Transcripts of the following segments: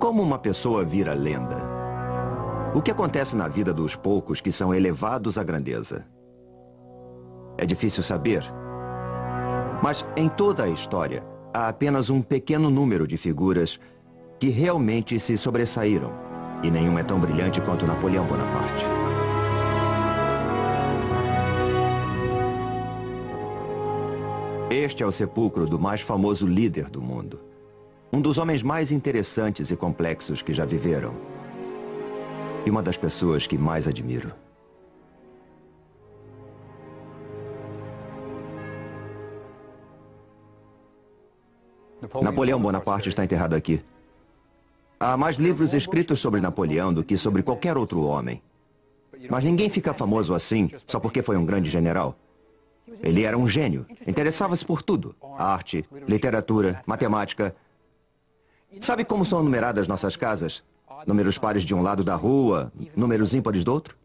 Como uma pessoa vira lenda? O que acontece na vida dos poucos que são elevados à grandeza? É difícil saber. Mas em toda a história, há apenas um pequeno número de figuras que realmente se sobressaíram. E nenhum é tão brilhante quanto Napoleão Bonaparte. Este é o sepulcro do mais famoso líder do mundo. Um dos homens mais interessantes e complexos que já viveram. E uma das pessoas que mais admiro. Napoleão Bonaparte está enterrado aqui. Há mais livros escritos sobre Napoleão do que sobre qualquer outro homem. Mas ninguém fica famoso assim só porque foi um grande general. Ele era um gênio. Interessava-se por tudo. Arte, literatura, matemática. Sabe como são numeradas nossas casas? Números pares de um lado da rua, números ímpares do outro?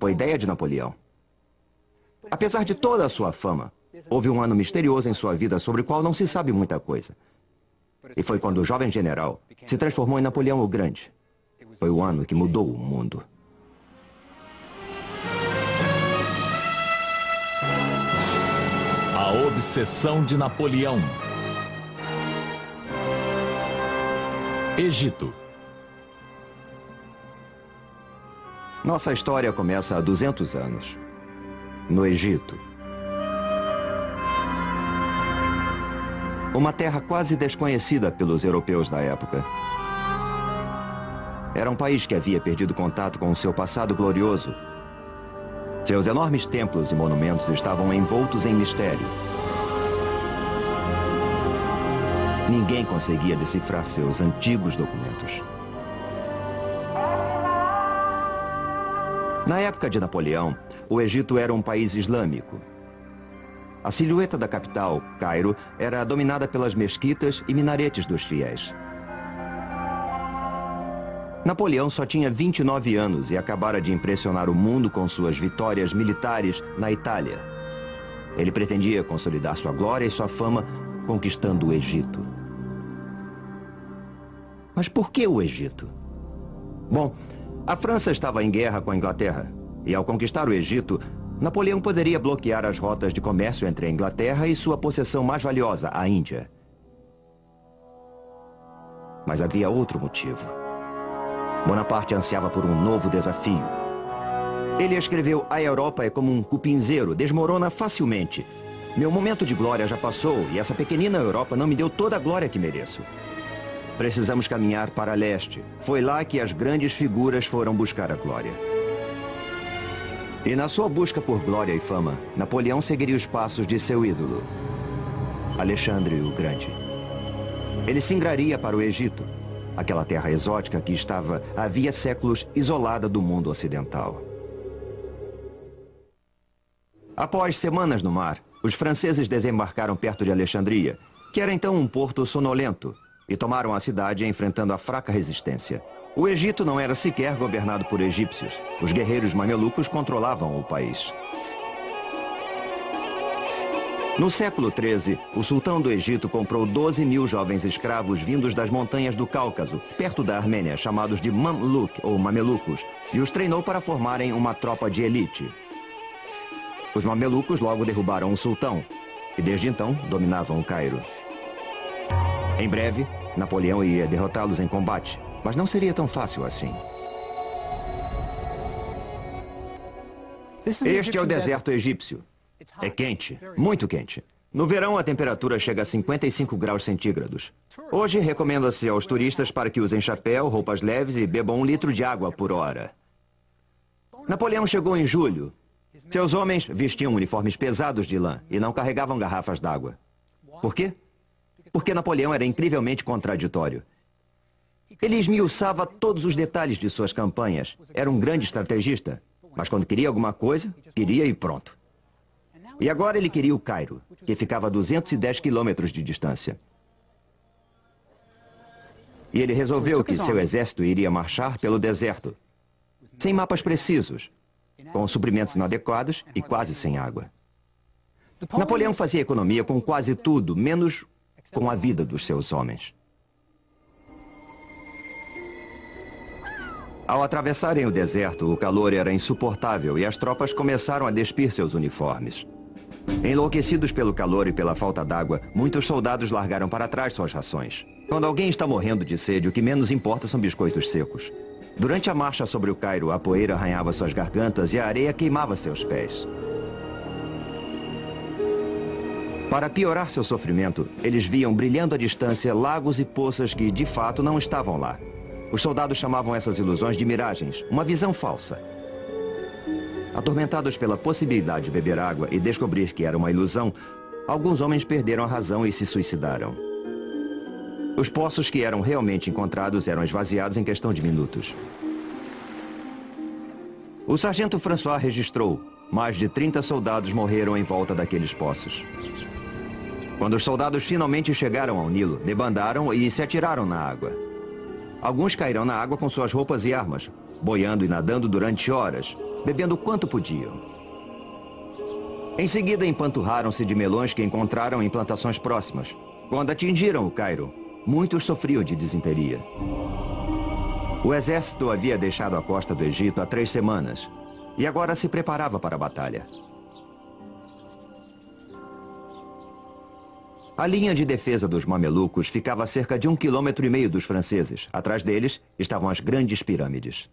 Foi ideia de Napoleão. Apesar de toda a sua fama, houve um ano misterioso em sua vida sobre o qual não se sabe muita coisa. E foi quando o jovem general se transformou em Napoleão o Grande. Foi o ano que mudou o mundo. A obsessão de Napoleão. Egito. Nossa história começa há 200 anos, no Egito. Uma terra quase desconhecida pelos europeus da época. Era um país que havia perdido contato com o seu passado glorioso. Seus enormes templos e monumentos estavam envoltos em mistério. Ninguém conseguia decifrar seus antigos documentos. Na época de Napoleão, o Egito era um país islâmico. A silhueta da capital, Cairo, era dominada pelas mesquitas e minaretes dos fiéis. Napoleão só tinha 29 anos e acabara de impressionar o mundo com suas vitórias militares na Itália. Ele pretendia consolidar sua glória e sua fama conquistando o Egito. Mas por que o Egito? Bom, a França estava em guerra com a Inglaterra. E ao conquistar o Egito, Napoleão poderia bloquear as rotas de comércio entre a Inglaterra e sua possessão mais valiosa, a Índia. Mas havia outro motivo. Bonaparte ansiava por um novo desafio. Ele escreveu: "A Europa é como um cupinzeiro, desmorona facilmente. Meu momento de glória já passou e essa pequenina Europa não me deu toda a glória que mereço. Precisamos caminhar para leste. Foi lá que as grandes figuras foram buscar a glória." E na sua busca por glória e fama, Napoleão seguiria os passos de seu ídolo, Alexandre o Grande. Ele singraria para o Egito, aquela terra exótica que estava, havia séculos, isolada do mundo ocidental. Após semanas no mar, os franceses desembarcaram perto de Alexandria, que era então um porto sonolento, e tomaram a cidade enfrentando a fraca resistência. O Egito não era sequer governado por egípcios. Os guerreiros mamelucos controlavam o país. No século XIII, o sultão do Egito comprou 12.000 jovens escravos vindos das montanhas do Cáucaso, perto da Armênia, chamados de Mamluk ou mamelucos, e os treinou para formarem uma tropa de elite. Os mamelucos logo derrubaram o sultão, e desde então dominavam o Cairo. Em breve, Napoleão iria derrotá-los em combate, mas não seria tão fácil assim. Este é o deserto egípcio. É quente, muito quente. No verão, a temperatura chega a 55 graus centígrados. Hoje, recomenda-se aos turistas para que usem chapéu, roupas leves e bebam 1 litro de água por hora. Napoleão chegou em julho. Seus homens vestiam uniformes pesados de lã e não carregavam garrafas d'água. Por quê? Porque Napoleão era incrivelmente contraditório. Ele esmiuçava todos os detalhes de suas campanhas. Era um grande estrategista. Mas quando queria alguma coisa, queria e pronto. E agora ele queria o Cairo, que ficava a 210 quilômetros de distância. E ele resolveu que seu exército iria marchar pelo deserto, sem mapas precisos, com suprimentos inadequados e quase sem água. Napoleão fazia economia com quase tudo, menos com a vida dos seus homens. Ao atravessarem o deserto, o calor era insuportável e as tropas começaram a despir seus uniformes. Enlouquecidos pelo calor e pela falta d'água, muitos soldados largaram para trás suas rações. Quando alguém está morrendo de sede, o que menos importa são biscoitos secos. Durante a marcha sobre o Cairo, a poeira arranhava suas gargantas e a areia queimava seus pés. Para piorar seu sofrimento, eles viam brilhando à distância lagos e poças que, de fato, não estavam lá. Os soldados chamavam essas ilusões de miragens, uma visão falsa. Atormentados pela possibilidade de beber água e descobrir que era uma ilusão, alguns homens perderam a razão e se suicidaram. Os poços que eram realmente encontrados eram esvaziados em questão de minutos. O sargento François registrou: mais de 30 soldados morreram em volta daqueles poços. Quando os soldados finalmente chegaram ao Nilo, debandaram e se atiraram na água. Alguns caíram na água com suas roupas e armas, boiando e nadando durante horas, bebendo quanto podiam. Em seguida, empanturraram-se de melões que encontraram em plantações próximas. Quando atingiram o Cairo, muitos sofriam de disenteria. O exército havia deixado a costa do Egito há 3 semanas e agora se preparava para a batalha. A linha de defesa dos mamelucos ficava a cerca de 1,5 km dos franceses. Atrás deles estavam as grandes pirâmides.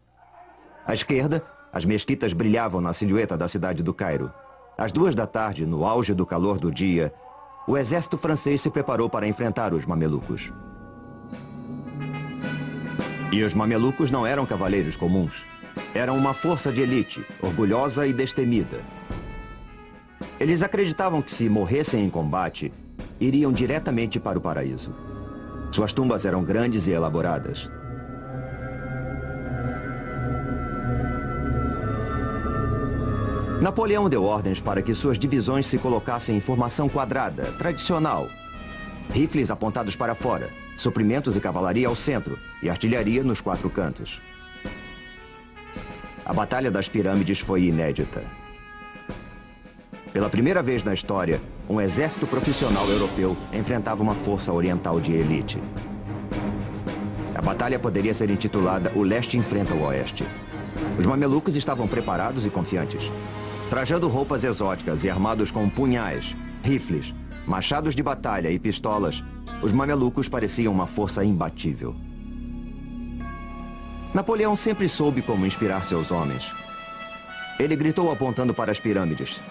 À esquerda, as mesquitas brilhavam na silhueta da cidade do Cairo. Às 2 da tarde, no auge do calor do dia, o exército francês se preparou para enfrentar os mamelucos. E os mamelucos não eram cavaleiros comuns. Eram uma força de elite, orgulhosa e destemida. Eles acreditavam que se morressem em combate, iriam diretamente para o paraíso. Suas tumbas eram grandes e elaboradas. Napoleão deu ordens para que suas divisões se colocassem em formação quadrada, tradicional. Rifles apontados para fora, suprimentos e cavalaria ao centro e artilharia nos 4 cantos. A Batalha das Pirâmides foi inédita. Pela primeira vez na história, um exército profissional europeu enfrentava uma força oriental de elite. A batalha poderia ser intitulada O Leste enfrenta o Oeste. Os mamelucos estavam preparados e confiantes. Trajando roupas exóticas e armados com punhais, rifles, machados de batalha e pistolas, os mamelucos pareciam uma força imbatível. Napoleão sempre soube como inspirar seus homens. Ele gritou apontando para as pirâmides: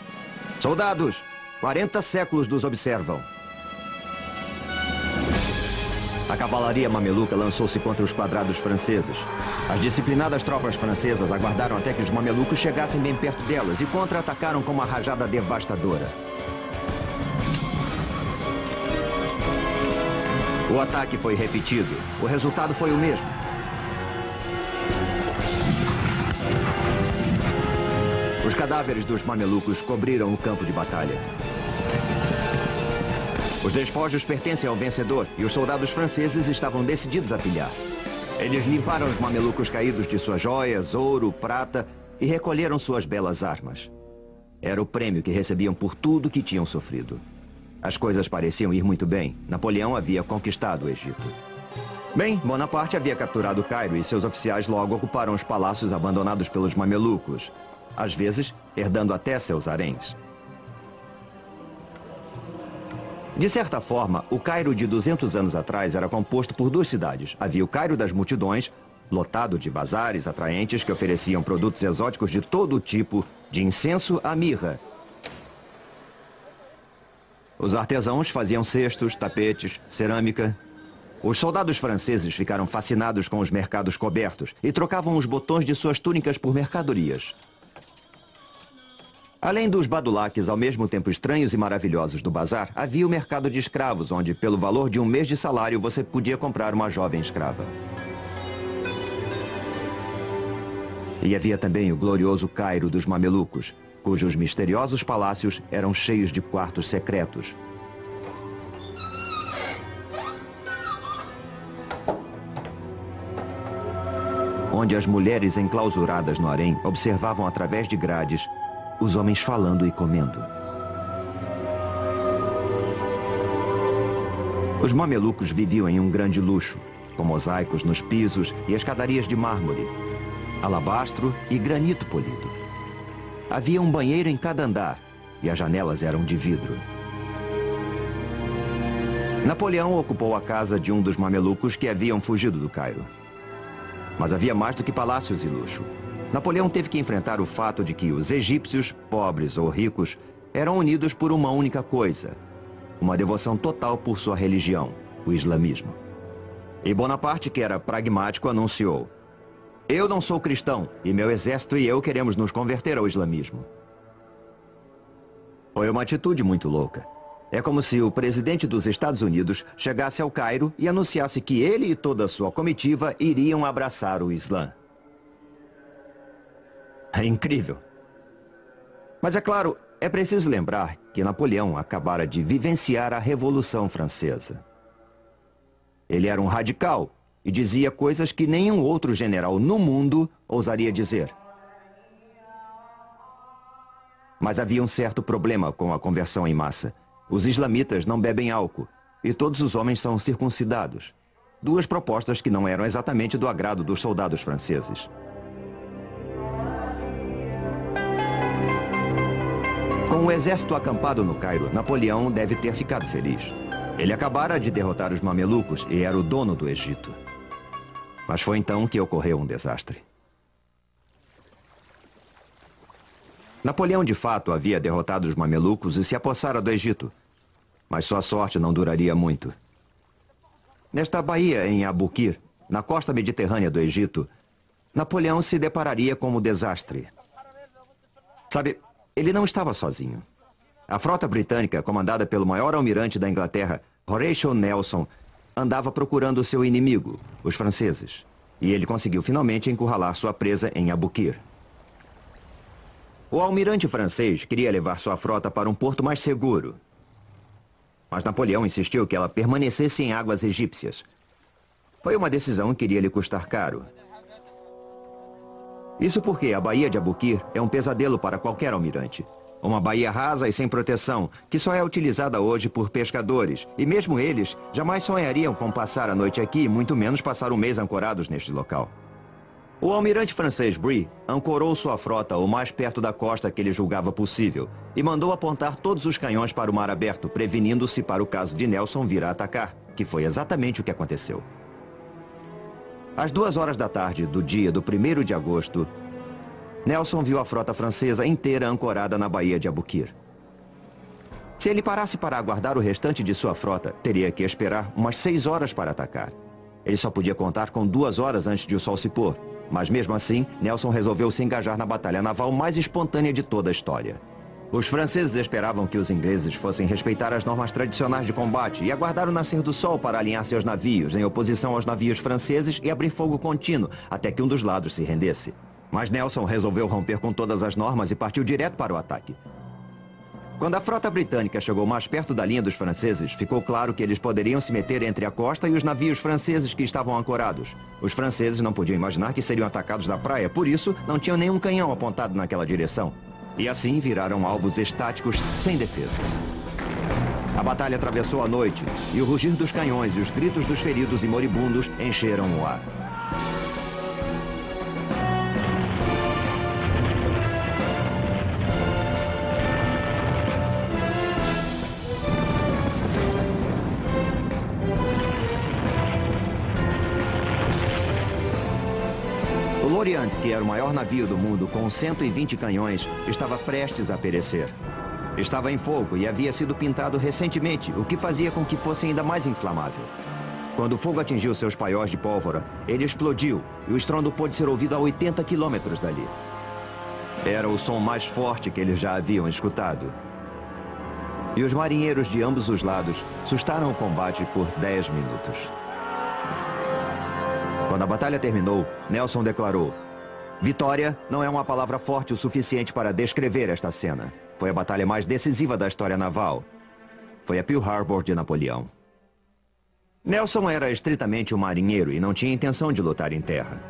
"Soldados, 40 séculos nos observam." A cavalaria mameluca lançou-se contra os quadrados franceses. As disciplinadas tropas francesas aguardaram até que os mamelucos chegassem bem perto delas e contra-atacaram com uma rajada devastadora. O ataque foi repetido. O resultado foi o mesmo. Os cadáveres dos mamelucos cobriram o campo de batalha. Os despojos pertencem ao vencedor e os soldados franceses estavam decididos a pilhar. Eles limparam os mamelucos caídos de suas joias, ouro, prata e recolheram suas belas armas. Era o prêmio que recebiam por tudo que tinham sofrido. As coisas pareciam ir muito bem. Napoleão havia conquistado o Egito. Bem, Bonaparte havia capturado o Cairo e seus oficiais logo ocuparam os palácios abandonados pelos mamelucos, às vezes herdando até seus haréns. De certa forma, o Cairo de 200 anos atrás era composto por 2 cidades. Havia o Cairo das multidões, lotado de bazares atraentes que ofereciam produtos exóticos de todo tipo, de incenso à mirra. Os artesãos faziam cestos, tapetes, cerâmica. Os soldados franceses ficaram fascinados com os mercados cobertos e trocavam os botões de suas túnicas por mercadorias. Além dos badulaques ao mesmo tempo estranhos e maravilhosos do bazar, havia o mercado de escravos, onde, pelo valor de 1 mês de salário, você podia comprar uma jovem escrava. E havia também o glorioso Cairo dos mamelucos, cujos misteriosos palácios eram cheios de quartos secretos. Onde as mulheres enclausuradas no harém observavam através de grades os homens falando e comendo. Os mamelucos viviam em um grande luxo, com mosaicos nos pisos e escadarias de mármore. alabastro e granito polido. Havia um banheiro em cada andar e as janelas eram de vidro. Napoleão ocupou a casa de um dos mamelucos que haviam fugido do Cairo. Mas havia mais do que palácios e luxo. Napoleão teve que enfrentar o fato de que os egípcios, pobres ou ricos, eram unidos por uma única coisa: uma devoção total por sua religião, o islamismo. E Bonaparte, que era pragmático, anunciou: "Eu não sou cristão e meu exército e eu queremos nos converter ao islamismo." Foi uma atitude muito louca. É como se o presidente dos Estados Unidos chegasse ao Cairo e anunciasse que ele e toda a sua comitiva iriam abraçar o Islã. É incrível. Mas é claro, é preciso lembrar que Napoleão acabara de vivenciar a Revolução Francesa. Ele era um radical e dizia coisas que nenhum outro general no mundo ousaria dizer. Mas havia um certo problema com a conversão em massa. Os islamitas não bebem álcool e todos os homens são circuncidados. Duas propostas que não eram exatamente do agrado dos soldados franceses. Com o exército acampado no Cairo, Napoleão deve ter ficado feliz. Ele acabara de derrotar os mamelucos e era o dono do Egito. Mas foi então que ocorreu um desastre. Napoleão, de fato, havia derrotado os mamelucos e se apossara do Egito. Mas sua sorte não duraria muito. Nesta baía em Abukir, na costa mediterrânea do Egito, Napoleão se depararia com um desastre. Sabe, ele não estava sozinho. A frota britânica, comandada pelo maior almirante da Inglaterra, Horatio Nelson, andava procurando seu inimigo, os franceses. E ele conseguiu finalmente encurralar sua presa em Abukir. O almirante francês queria levar sua frota para um porto mais seguro. Mas Napoleão insistiu que ela permanecesse em águas egípcias. Foi uma decisão que iria lhe custar caro. Isso porque a Baía de Abukir é um pesadelo para qualquer almirante. Uma baía rasa e sem proteção, que só é utilizada hoje por pescadores. E mesmo eles jamais sonhariam com passar a noite aqui, e muito menos passar um mês ancorados neste local. O almirante francês Brie ancorou sua frota o mais perto da costa que ele julgava possível e mandou apontar todos os canhões para o mar aberto, prevenindo-se para o caso de Nelson vir a atacar, que foi exatamente o que aconteceu. Às 2 horas da tarde do dia do 1º de agosto, Nelson viu a frota francesa inteira ancorada na Baía de Abukir. Se ele parasse para aguardar o restante de sua frota, teria que esperar umas 6 horas para atacar. Ele só podia contar com 2 horas antes de o sol se pôr. Mas mesmo assim, Nelson resolveu se engajar na batalha naval mais espontânea de toda a história. Os franceses esperavam que os ingleses fossem respeitar as normas tradicionais de combate e aguardar o nascer do sol para alinhar seus navios em oposição aos navios franceses e abrir fogo contínuo até que um dos lados se rendesse. Mas Nelson resolveu romper com todas as normas e partiu direto para o ataque. Quando a frota britânica chegou mais perto da linha dos franceses, ficou claro que eles poderiam se meter entre a costa e os navios franceses que estavam ancorados. Os franceses não podiam imaginar que seriam atacados da praia, por isso não tinham nenhum canhão apontado naquela direção. E assim viraram alvos estáticos sem defesa. A batalha atravessou a noite e o rugir dos canhões e os gritos dos feridos e moribundos encheram o ar. O Lorient, que era o maior navio do mundo com 120 canhões, estava prestes a perecer. Estava em fogo e havia sido pintado recentemente, o que fazia com que fosse ainda mais inflamável. Quando o fogo atingiu seus paióis de pólvora, ele explodiu e o estrondo pôde ser ouvido a 80 quilômetros dali. Era o som mais forte que eles já haviam escutado. E os marinheiros de ambos os lados sustaram o combate por 10 minutos. Quando a batalha terminou, Nelson declarou: "Vitória não é uma palavra forte o suficiente para descrever esta cena. Foi a batalha mais decisiva da história naval. Foi a Pearl Harbor de Napoleão." Nelson era estritamente um marinheiro e não tinha intenção de lutar em terra.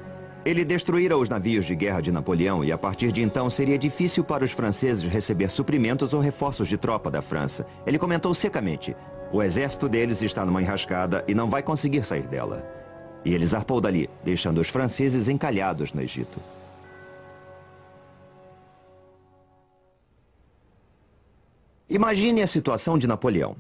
Ele destruíra os navios de guerra de Napoleão e a partir de então seria difícil para os franceses receber suprimentos ou reforços de tropa da França. Ele comentou secamente: "O exército deles está numa enrascada e não vai conseguir sair dela." E ele zarpou dali, deixando os franceses encalhados no Egito. Imagine a situação de Napoleão.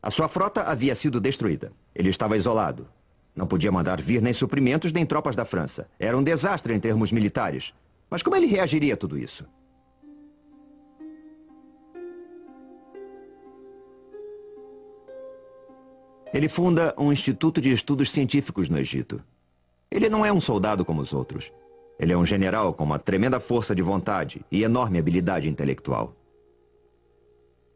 A sua frota havia sido destruída. Ele estava isolado. Não podia mandar vir nem suprimentos nem tropas da França. Era um desastre em termos militares. Mas como ele reagiria a tudo isso? Ele funda um instituto de estudos científicos no Egito. Ele não é um soldado como os outros. Ele é um general com uma tremenda força de vontade e enorme habilidade intelectual.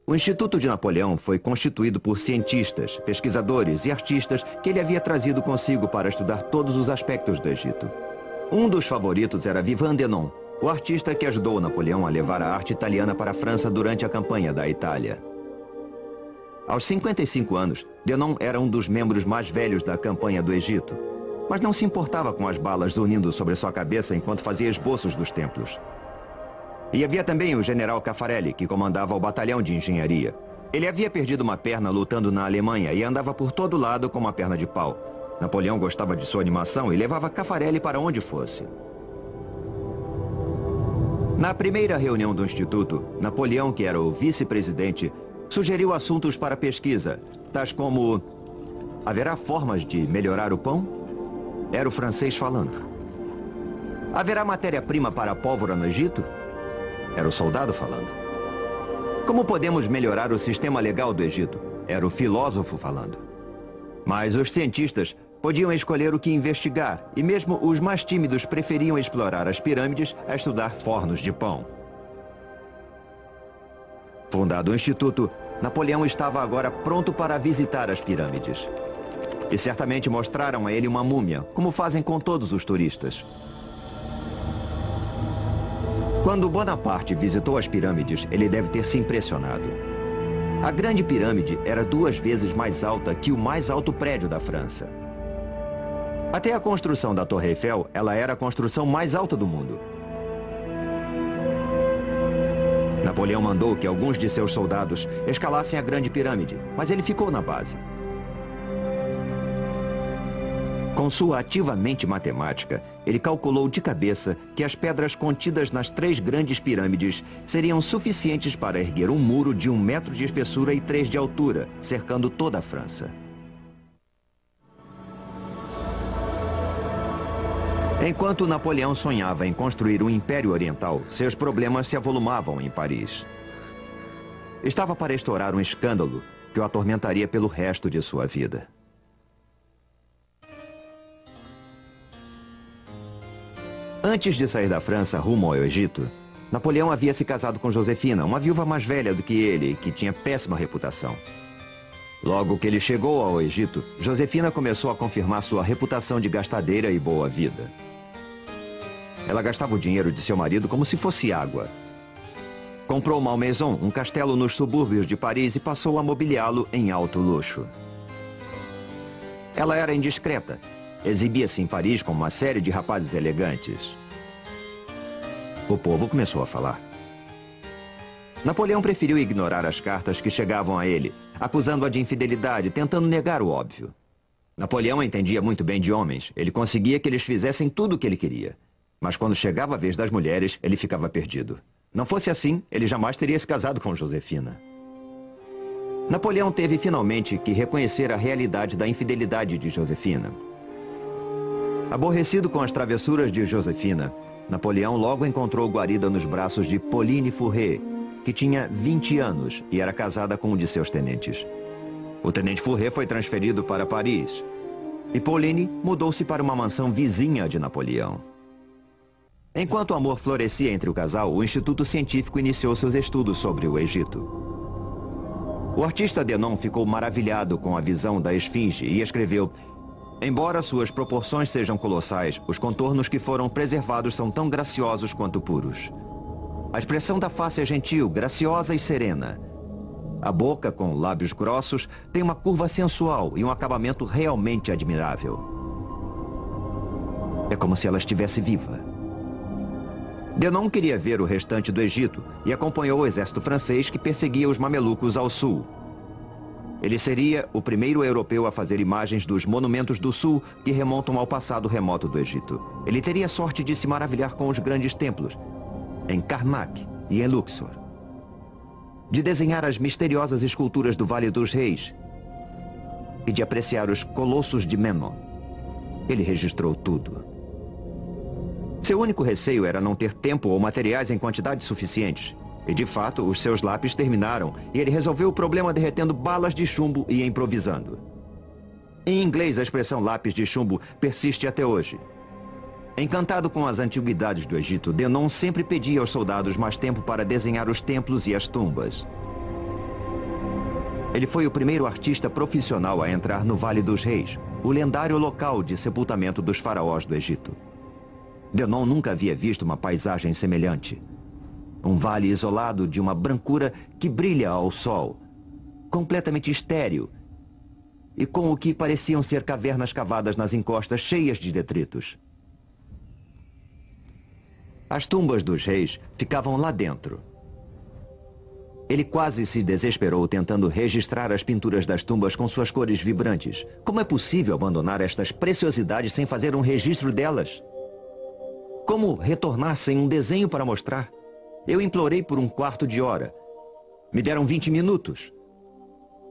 O Instituto de Napoleão foi constituído por cientistas, pesquisadores e artistas que ele havia trazido consigo para estudar todos os aspectos do Egito. Um dos favoritos era Vivant Denon, o artista que ajudou Napoleão a levar a arte italiana para a França durante a campanha da Itália. Aos 55 anos, Denon era um dos membros mais velhos da campanha do Egito, mas não se importava com as balas zunindo sobre sua cabeça enquanto fazia esboços dos templos. E havia também o general Caffarelli, que comandava o batalhão de engenharia. Ele havia perdido uma perna lutando na Alemanha e andava por todo lado com uma perna de pau. Napoleão gostava de sua animação e levava Caffarelli para onde fosse. Na primeira reunião do Instituto, Napoleão, que era o vice-presidente, sugeriu assuntos para pesquisa, tais como: haverá formas de melhorar o pão? Era o francês falando. Haverá matéria-prima para a pólvora no Egito? Era o soldado falando. Como podemos melhorar o sistema legal do Egito? Era o filósofo falando. Mas os cientistas podiam escolher o que investigar, e mesmo os mais tímidos preferiam explorar as pirâmides a estudar fornos de pão. Fundado o Instituto, Napoleão estava agora pronto para visitar as pirâmides. E certamente mostraram a ele uma múmia, como fazem com todos os turistas. Quando Bonaparte visitou as pirâmides, ele deve ter se impressionado. A Grande Pirâmide era 2 vezes mais alta que o mais alto prédio da França. Até a construção da Torre Eiffel, ela era a construção mais alta do mundo. Napoleão mandou que alguns de seus soldados escalassem a Grande Pirâmide, mas ele ficou na base. Com sua ativa mente matemática, ele calculou de cabeça que as pedras contidas nas 3 grandes pirâmides seriam suficientes para erguer um muro de 1 metro de espessura e 3 de altura, cercando toda a França. Enquanto Napoleão sonhava em construir um império oriental, seus problemas se avolumavam em Paris. Estava para estourar um escândalo que o atormentaria pelo resto de sua vida. Antes de sair da França rumo ao Egito, Napoleão havia se casado com Josefina, uma viúva mais velha do que ele, que tinha péssima reputação. Logo que ele chegou ao Egito, Josefina começou a confirmar sua reputação de gastadeira e boa vida. Ela gastava o dinheiro de seu marido como se fosse água. Comprou Malmaison, um castelo nos subúrbios de Paris, e passou a mobiliá-lo em alto luxo. Ela era indiscreta. Exibia-se em Paris com uma série de rapazes elegantes. O povo começou a falar. Napoleão preferiu ignorar as cartas que chegavam a ele, acusando-a de infidelidade, tentando negar o óbvio. Napoleão entendia muito bem de homens. Ele conseguia que eles fizessem tudo o que ele queria. Mas quando chegava a vez das mulheres, ele ficava perdido. Não fosse assim, ele jamais teria se casado com Josefina. Napoleão teve finalmente que reconhecer a realidade da infidelidade de Josefina. Aborrecido com as travessuras de Josefina, Napoleão logo encontrou guarida nos braços de Pauline Fourré, que tinha 20 anos e era casada com um de seus tenentes. O tenente Fourré foi transferido para Paris e Pauline mudou-se para uma mansão vizinha de Napoleão. Enquanto o amor florescia entre o casal, o Instituto Científico iniciou seus estudos sobre o Egito. O artista Denon ficou maravilhado com a visão da esfinge e escreveu: embora suas proporções sejam colossais, os contornos que foram preservados são tão graciosos quanto puros. A expressão da face é gentil, graciosa e serena. A boca, com lábios grossos, tem uma curva sensual e um acabamento realmente admirável. É como se ela estivesse viva. Denon queria ver o restante do Egito e acompanhou o exército francês que perseguia os mamelucos ao sul. Ele seria o primeiro europeu a fazer imagens dos monumentos do sul que remontam ao passado remoto do Egito. Ele teria sorte de se maravilhar com os grandes templos, em Karnak e em Luxor. de desenhar as misteriosas esculturas do Vale dos Reis e de apreciar os colossos de Memnon. Ele registrou tudo. Seu único receio era não ter tempo ou materiais em quantidades suficientes. E, de fato, os seus lápis terminaram e ele resolveu o problema derretendo balas de chumbo e improvisando. Em inglês, a expressão lápis de chumbo persiste até hoje. Encantado com as antiguidades do Egito, Denon sempre pedia aos soldados mais tempo para desenhar os templos e as tumbas. Ele foi o primeiro artista profissional a entrar no Vale dos Reis, o lendário local de sepultamento dos faraós do Egito. Denon nunca havia visto uma paisagem semelhante. Um vale isolado de uma brancura que brilha ao sol, completamente estéril, e com o que pareciam ser cavernas cavadas nas encostas cheias de detritos. As tumbas dos reis ficavam lá dentro. Ele quase se desesperou tentando registrar as pinturas das tumbas com suas cores vibrantes. Como é possível abandonar estas preciosidades sem fazer um registro delas? Como retornar sem um desenho para mostrar? Eu implorei por um quarto de hora. Me deram 20 minutos.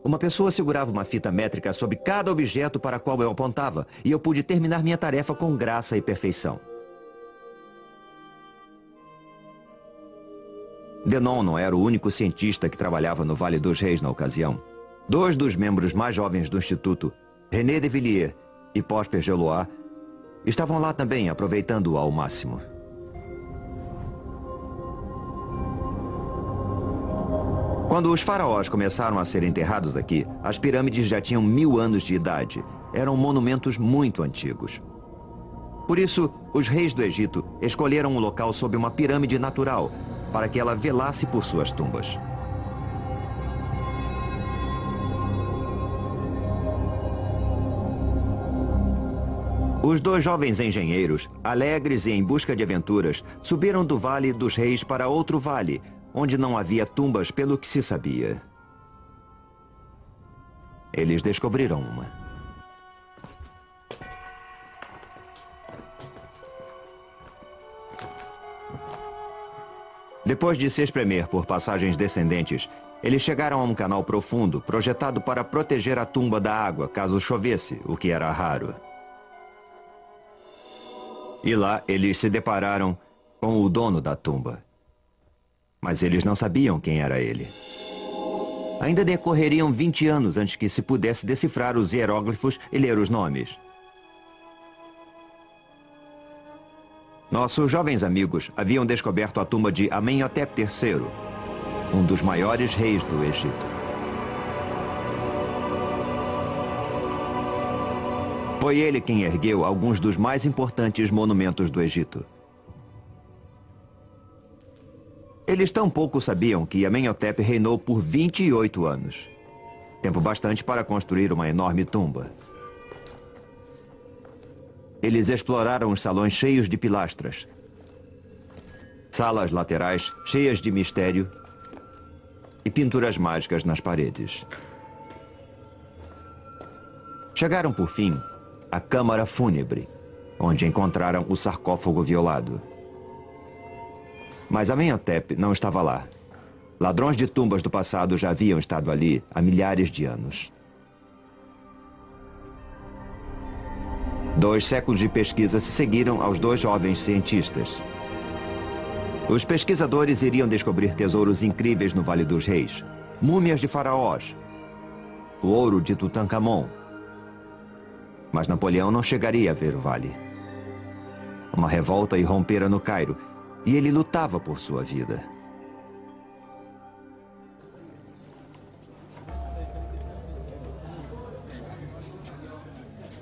Uma pessoa segurava uma fita métrica sobre cada objeto para qual eu apontava, e eu pude terminar minha tarefa com graça e perfeição. Denon não era o único cientista que trabalhava no Vale dos Reis na ocasião. 2 dos membros mais jovens do Instituto, René de Villiers e Prosper Gelois, estavam lá também, aproveitando-o ao máximo. Quando os faraós começaram a ser enterrados aqui, as pirâmides já tinham 1000 anos de idade. Eram monumentos muito antigos. Por isso, os reis do Egito escolheram um local sob uma pirâmide natural, para que ela velasse por suas tumbas. Os 2 jovens engenheiros, alegres e em busca de aventuras, subiram do Vale dos Reis para outro vale, onde não havia tumbas pelo que se sabia. Eles descobriram uma. Depois de se espremer por passagens descendentes, eles chegaram a um canal profundo, projetado para proteger a tumba da água caso chovesse, o que era raro. E lá eles se depararam com o dono da tumba. Mas eles não sabiam quem era ele. Ainda decorreriam 20 anos antes que se pudesse decifrar os hieróglifos e ler os nomes. Nossos jovens amigos haviam descoberto a tumba de Amenhotep III, um dos maiores reis do Egito. Foi ele quem ergueu alguns dos mais importantes monumentos do Egito. Eles tampouco sabiam que Amenhotep reinou por 28 anos. Tempo bastante para construir uma enorme tumba. Eles exploraram os salões cheios de pilastras. Salas laterais cheias de mistério e pinturas mágicas nas paredes. Chegaram, por fim, à câmara fúnebre, onde encontraram o sarcófago violado. Mas Amenhotep não estava lá. Ladrões de tumbas do passado já haviam estado ali há milhares de anos. 2 séculos de pesquisa se seguiram aos 2 jovens cientistas. Os pesquisadores iriam descobrir tesouros incríveis no Vale dos Reis, múmias de faraós, o ouro de Tutankhamon. Mas Napoleão não chegaria a ver o vale. Uma revolta irrompera no Cairo, e ele lutava por sua vida.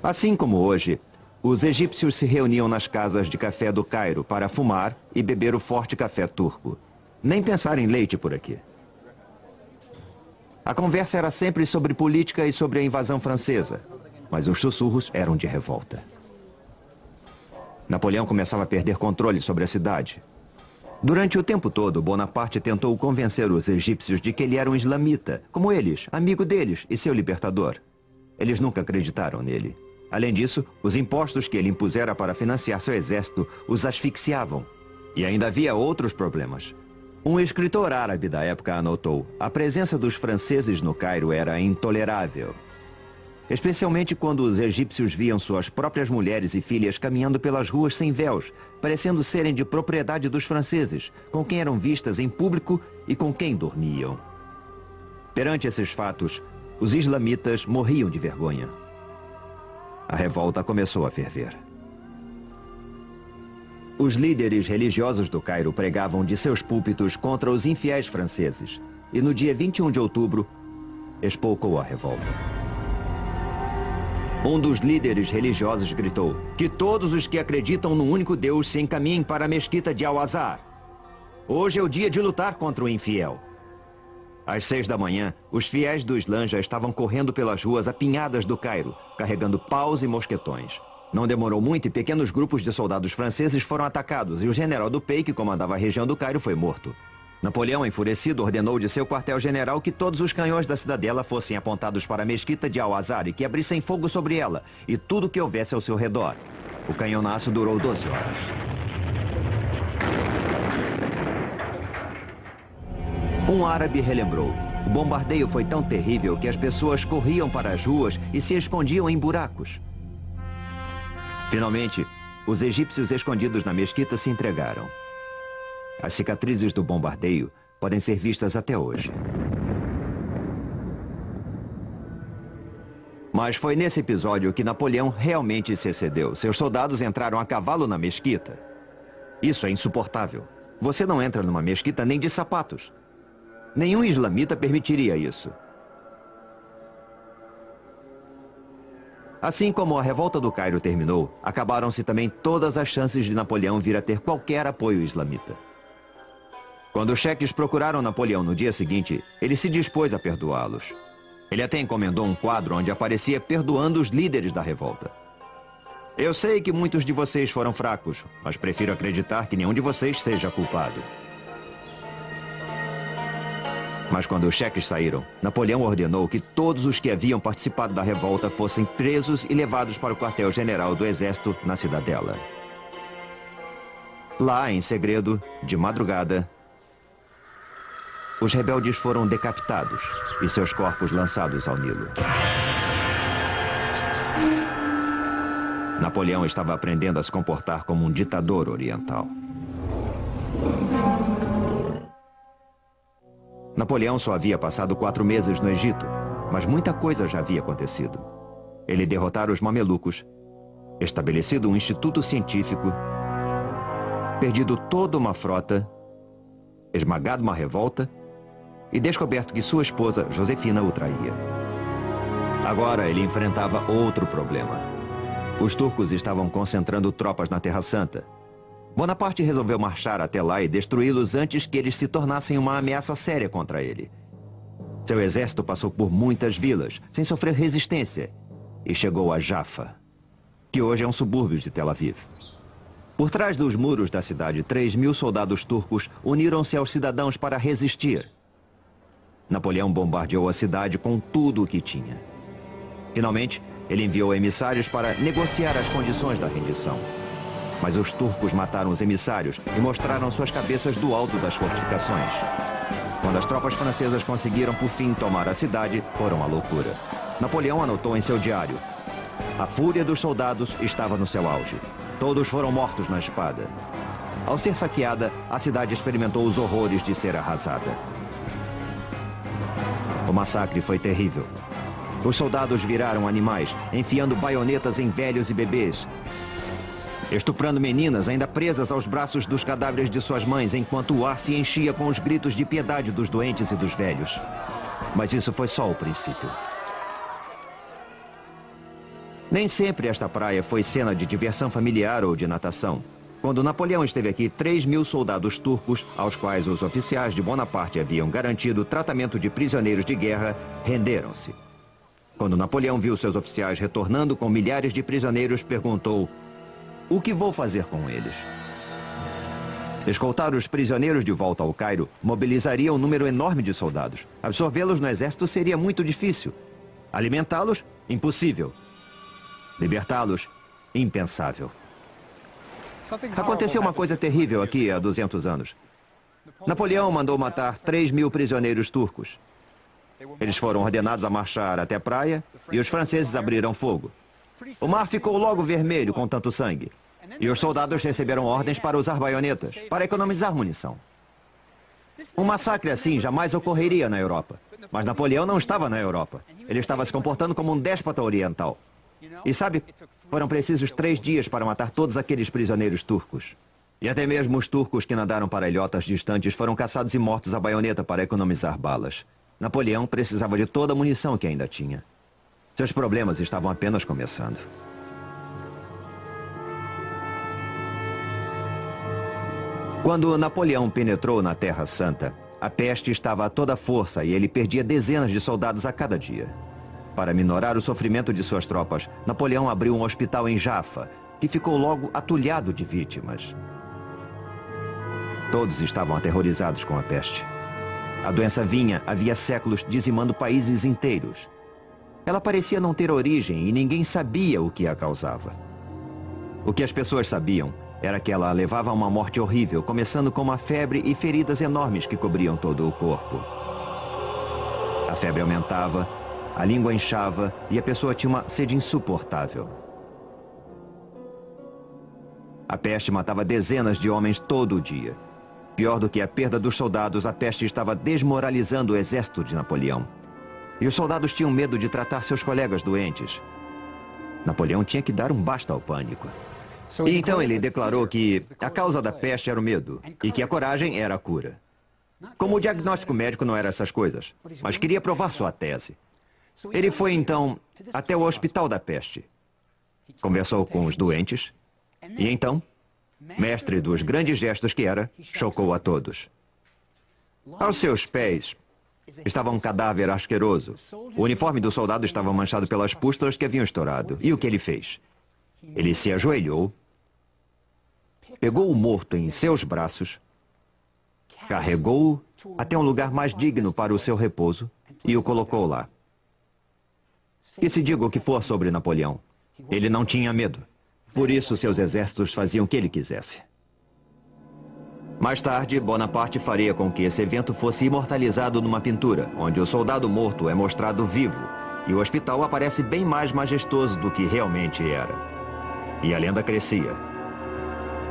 Assim como hoje, os egípcios se reuniam nas casas de café do Cairo para fumar e beber o forte café turco. Nem pensar em leite por aqui. A conversa era sempre sobre política e sobre a invasão francesa, mas os sussurros eram de revolta. Napoleão começava a perder controle sobre a cidade. Durante o tempo todo, Bonaparte tentou convencer os egípcios de que ele era um islamita, como eles, amigo deles e seu libertador. Eles nunca acreditaram nele. Além disso, os impostos que ele impusera para financiar seu exército os asfixiavam. E ainda havia outros problemas. Um escritor árabe da época anotou: a presença dos franceses no Cairo era intolerável. Especialmente quando os egípcios viam suas próprias mulheres e filhas caminhando pelas ruas sem véus, parecendo serem de propriedade dos franceses, com quem eram vistas em público e com quem dormiam. Perante esses fatos, os islamitas morriam de vergonha. A revolta começou a ferver. Os líderes religiosos do Cairo pregavam de seus púlpitos contra os infiéis franceses, e no dia 21 de outubro, espolcou a revolta. Um dos líderes religiosos gritou: que todos os que acreditam num único Deus se encaminhem para a mesquita de Al-Azhar. Hoje é o dia de lutar contra o infiel. Às 6 da manhã, os fiéis do Islã já estavam correndo pelas ruas apinhadas do Cairo, carregando paus e mosquetões. Não demorou muito e pequenos grupos de soldados franceses foram atacados e o general Dupey, que comandava a região do Cairo, foi morto. Napoleão, enfurecido, ordenou de seu quartel-general que todos os canhões da cidadela fossem apontados para a mesquita de Al-Azhar e que abrissem fogo sobre ela e tudo que houvesse ao seu redor. O canhonaço durou 12 horas. Um árabe relembrou: o bombardeio foi tão terrível que as pessoas corriam para as ruas e se escondiam em buracos. Finalmente, os egípcios escondidos na mesquita se entregaram. As cicatrizes do bombardeio podem ser vistas até hoje. Mas foi nesse episódio que Napoleão realmente se excedeu. Seus soldados entraram a cavalo na mesquita. Isso é insuportável. Você não entra numa mesquita nem de sapatos. Nenhum islamita permitiria isso. Assim como a revolta do Cairo terminou, acabaram-se também todas as chances de Napoleão vir a ter qualquer apoio islamita. Quando os cheques procuraram Napoleão no dia seguinte, ele se dispôs a perdoá-los. Ele até encomendou um quadro onde aparecia perdoando os líderes da revolta. Eu sei que muitos de vocês foram fracos, mas prefiro acreditar que nenhum de vocês seja culpado. Mas quando os cheques saíram, Napoleão ordenou que todos os que haviam participado da revolta fossem presos e levados para o quartel-general do exército na cidadela. Lá, em segredo, de madrugada, os rebeldes foram decapitados e seus corpos lançados ao Nilo. Napoleão estava aprendendo a se comportar como um ditador oriental. Napoleão só havia passado 4 meses no Egito, mas muita coisa já havia acontecido. Ele derrotara os mamelucos, estabelecido um instituto científico, perdido toda uma frota, esmagado uma revolta e descoberto que sua esposa, Josefina, o traía. Agora ele enfrentava outro problema. Os turcos estavam concentrando tropas na Terra Santa. Bonaparte resolveu marchar até lá e destruí-los antes que eles se tornassem uma ameaça séria contra ele. Seu exército passou por muitas vilas, sem sofrer resistência, e chegou a Jaffa, que hoje é um subúrbio de Tel Aviv. Por trás dos muros da cidade, 3.000 soldados turcos uniram-se aos cidadãos para resistir. Napoleão bombardeou a cidade com tudo o que tinha. Finalmente, ele enviou emissários para negociar as condições da rendição. Mas os turcos mataram os emissários e mostraram suas cabeças do alto das fortificações. Quando as tropas francesas conseguiram, por fim, tomar a cidade, foram à loucura. Napoleão anotou em seu diário: a fúria dos soldados estava no seu auge. Todos foram mortos na espada. Ao ser saqueada, a cidade experimentou os horrores de ser arrasada. O massacre foi terrível. Os soldados viraram animais, enfiando baionetas em velhos e bebês, estuprando meninas ainda presas aos braços dos cadáveres de suas mães, enquanto o ar se enchia com os gritos de piedade dos doentes e dos velhos. Mas isso foi só o princípio. Nem sempre esta praia foi cena de diversão familiar ou de natação. Quando Napoleão esteve aqui, 3.000 soldados turcos, aos quais os oficiais de Bonaparte haviam garantido tratamento de prisioneiros de guerra, renderam-se. Quando Napoleão viu seus oficiais retornando com milhares de prisioneiros, perguntou: o que vou fazer com eles? Escoltar os prisioneiros de volta ao Cairo mobilizaria um número enorme de soldados. Absorvê-los no exército seria muito difícil. Alimentá-los? Impossível. Libertá-los? Impensável. Aconteceu uma coisa terrível aqui há 200 anos. Napoleão mandou matar 3.000 prisioneiros turcos. Eles foram ordenados a marchar até a praia e os franceses abriram fogo. O mar ficou logo vermelho com tanto sangue. E os soldados receberam ordens para usar baionetas, para economizar munição. Um massacre assim jamais ocorreria na Europa. Mas Napoleão não estava na Europa. Ele estava se comportando como um déspota oriental. E sabe, foram precisos 3 dias para matar todos aqueles prisioneiros turcos. E até mesmo os turcos que nadaram para ilhotas distantes foram caçados e mortos à baioneta para economizar balas. Napoleão precisava de toda a munição que ainda tinha. Seus problemas estavam apenas começando. Quando Napoleão penetrou na Terra Santa, a peste estava a toda força e ele perdia dezenas de soldados a cada dia. Para minorar o sofrimento de suas tropas, Napoleão abriu um hospital em Jaffa, que ficou logo atulhado de vítimas. Todos estavam aterrorizados com a peste. A doença vinha havia séculos dizimando países inteiros. Ela parecia não ter origem e ninguém sabia o que a causava. O que as pessoas sabiam era que ela levava a uma morte horrível, começando com uma febre e feridas enormes que cobriam todo o corpo. A febre aumentava, a língua inchava e a pessoa tinha uma sede insuportável. A peste matava dezenas de homens todo o dia. Pior do que a perda dos soldados, a peste estava desmoralizando o exército de Napoleão. E os soldados tinham medo de tratar seus colegas doentes. Napoleão tinha que dar um basta ao pânico. E então ele declarou que a causa da peste era o medo e que a coragem era a cura. Como o diagnóstico médico não era essas coisas, mas queria provar sua tese. Ele foi então até o hospital da peste. Conversou com os doentes e então, mestre dos grandes gestos que era, chocou a todos. Aos seus pés estava um cadáver asqueroso. O uniforme do soldado estava manchado pelas pústulas que haviam estourado. E o que ele fez? Ele se ajoelhou, pegou o morto em seus braços, carregou-o até um lugar mais digno para o seu repouso e o colocou lá. E se diga o que for sobre Napoleão, ele não tinha medo. Por isso, seus exércitos faziam o que ele quisesse. Mais tarde, Bonaparte faria com que esse evento fosse imortalizado numa pintura, onde o soldado morto é mostrado vivo e o hospital aparece bem mais majestoso do que realmente era. E a lenda crescia.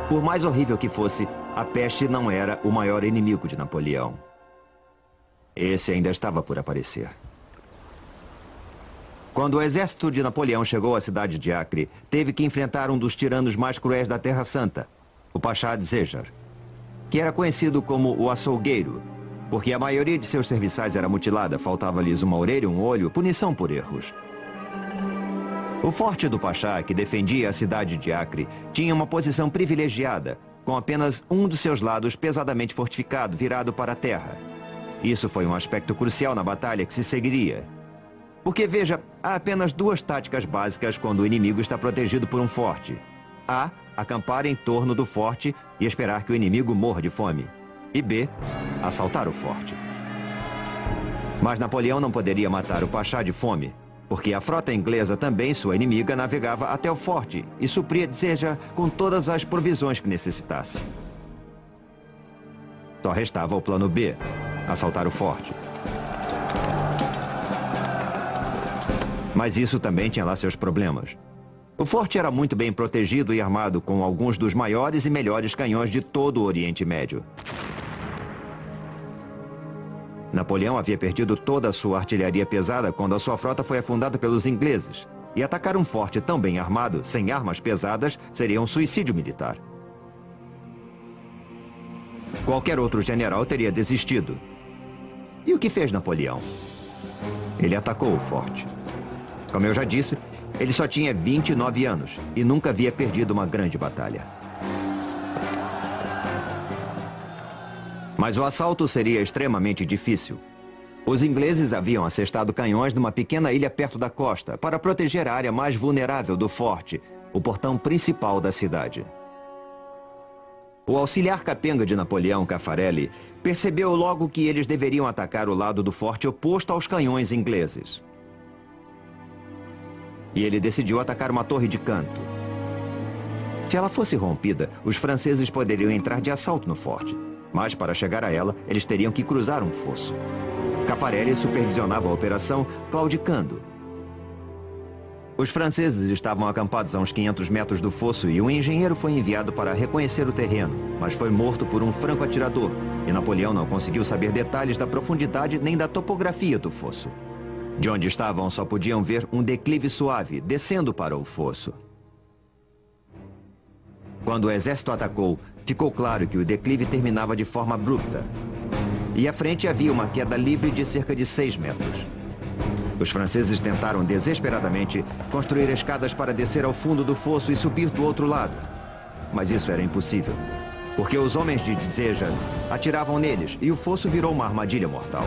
Por mais horrível que fosse, a peste não era o maior inimigo de Napoleão. Esse ainda estava por aparecer. Quando o exército de Napoleão chegou à cidade de Acre, teve que enfrentar um dos tiranos mais cruéis da Terra Santa, o Pachá de Dzejar, que era conhecido como o açougueiro, porque a maioria de seus serviçais era mutilada, faltava-lhes uma orelha, um olho, punição por erros. O forte do Pachá, que defendia a cidade de Acre, tinha uma posição privilegiada, com apenas um dos seus lados pesadamente fortificado, virado para a terra. Isso foi um aspecto crucial na batalha que se seguiria. Porque, veja, há apenas 2 táticas básicas quando o inimigo está protegido por um forte. A, acampar em torno do forte e esperar que o inimigo morra de fome. E B, assaltar o forte. Mas Napoleão não poderia matar o Pachá de fome, porque a frota inglesa, também sua inimiga, navegava até o forte e supria Dzejar com todas as provisões que necessitasse. Só restava o plano B, assaltar o forte. Mas isso também tinha lá seus problemas. O forte era muito bem protegido e armado com alguns dos maiores e melhores canhões de todo o Oriente Médio. Napoleão havia perdido toda a sua artilharia pesada quando a sua frota foi afundada pelos ingleses. E atacar um forte tão bem armado, sem armas pesadas, seria um suicídio militar. Qualquer outro general teria desistido. E o que fez Napoleão? Ele atacou o forte. Como eu já disse, ele só tinha 29 anos e nunca havia perdido uma grande batalha. Mas o assalto seria extremamente difícil. Os ingleses haviam assestado canhões numa pequena ilha perto da costa para proteger a área mais vulnerável do forte, o portão principal da cidade. O auxiliar capenga de Napoleão, Caffarelli, percebeu logo que eles deveriam atacar o lado do forte oposto aos canhões ingleses. E ele decidiu atacar uma torre de canto. Se ela fosse rompida, os franceses poderiam entrar de assalto no forte. Mas para chegar a ela, eles teriam que cruzar um fosso. Caffarelli supervisionava a operação, claudicando. Os franceses estavam acampados a uns 500 metros do fosso e um engenheiro foi enviado para reconhecer o terreno, mas foi morto por um franco-atirador, e Napoleão não conseguiu saber detalhes da profundidade nem da topografia do fosso. De onde estavam só podiam ver um declive suave, descendo para o fosso. Quando o exército atacou, ficou claro que o declive terminava de forma abrupta. E à frente havia uma queda livre de cerca de 6 metros. Os franceses tentaram desesperadamente construir escadas para descer ao fundo do fosso e subir do outro lado. Mas isso era impossível, porque os homens de Dzéjar atiravam neles e o fosso virou uma armadilha mortal.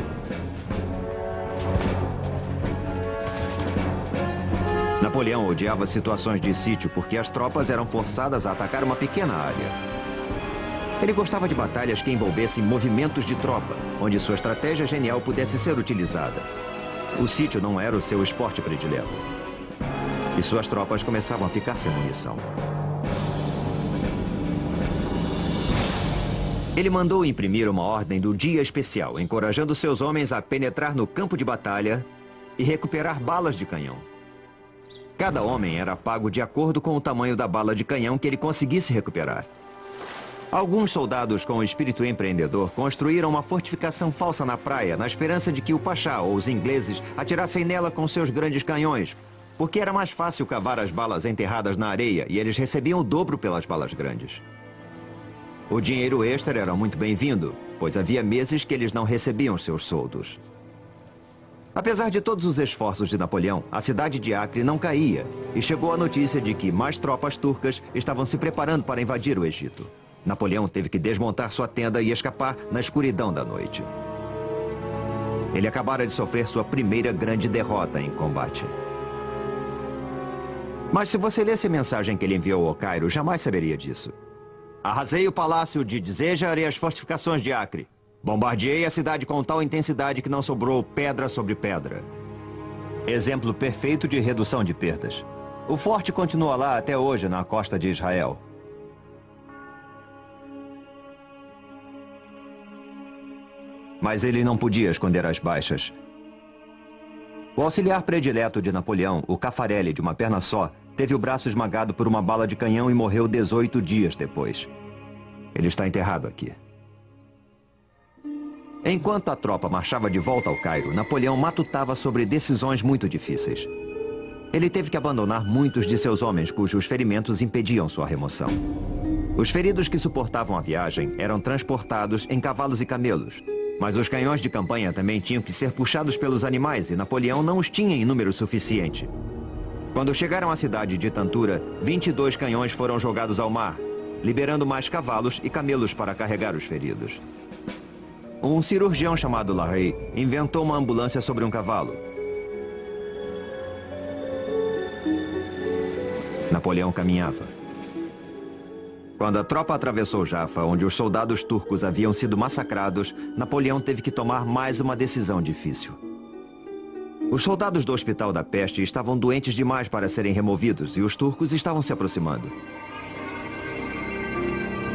Napoleão odiava situações de sítio porque as tropas eram forçadas a atacar uma pequena área. Ele gostava de batalhas que envolvessem movimentos de tropa, onde sua estratégia genial pudesse ser utilizada. O sítio não era o seu esporte predileto. E suas tropas começavam a ficar sem munição. Ele mandou imprimir uma ordem do dia especial, encorajando seus homens a penetrar no campo de batalha e recuperar balas de canhão. Cada homem era pago de acordo com o tamanho da bala de canhão que ele conseguisse recuperar. Alguns soldados com espírito empreendedor construíram uma fortificação falsa na praia, na esperança de que o Pachá ou os ingleses atirassem nela com seus grandes canhões, porque era mais fácil cavar as balas enterradas na areia e eles recebiam o dobro pelas balas grandes. O dinheiro extra era muito bem-vindo, pois havia meses que eles não recebiam seus soldos. Apesar de todos os esforços de Napoleão, a cidade de Acre não caía e chegou a notícia de que mais tropas turcas estavam se preparando para invadir o Egito. Napoleão teve que desmontar sua tenda e escapar na escuridão da noite. Ele acabara de sofrer sua primeira grande derrota em combate. Mas se você lesse a mensagem que ele enviou ao Cairo, jamais saberia disso. Arrasei o palácio de Dzéjar e as fortificações de Acre. Bombardeei a cidade com tal intensidade que não sobrou pedra sobre pedra. Exemplo perfeito de redução de perdas. O forte continua lá até hoje, na costa de Israel. Mas ele não podia esconder as baixas. O auxiliar predileto de Napoleão, o Caffarelli, de uma perna só, teve o braço esmagado por uma bala de canhão e morreu 18 dias depois. Ele está enterrado aqui. Enquanto a tropa marchava de volta ao Cairo, Napoleão matutava sobre decisões muito difíceis. Ele teve que abandonar muitos de seus homens cujos ferimentos impediam sua remoção. Os feridos que suportavam a viagem eram transportados em cavalos e camelos. Mas os canhões de campanha também tinham que ser puxados pelos animais e Napoleão não os tinha em número suficiente. Quando chegaram à cidade de Tantura, 22 canhões foram jogados ao mar, liberando mais cavalos e camelos para carregar os feridos. Um cirurgião chamado Larrey inventou uma ambulância sobre um cavalo. Napoleão caminhava. Quando a tropa atravessou Jaffa, onde os soldados turcos haviam sido massacrados, Napoleão teve que tomar mais uma decisão difícil. Os soldados do Hospital da Peste estavam doentes demais para serem removidos e os turcos estavam se aproximando.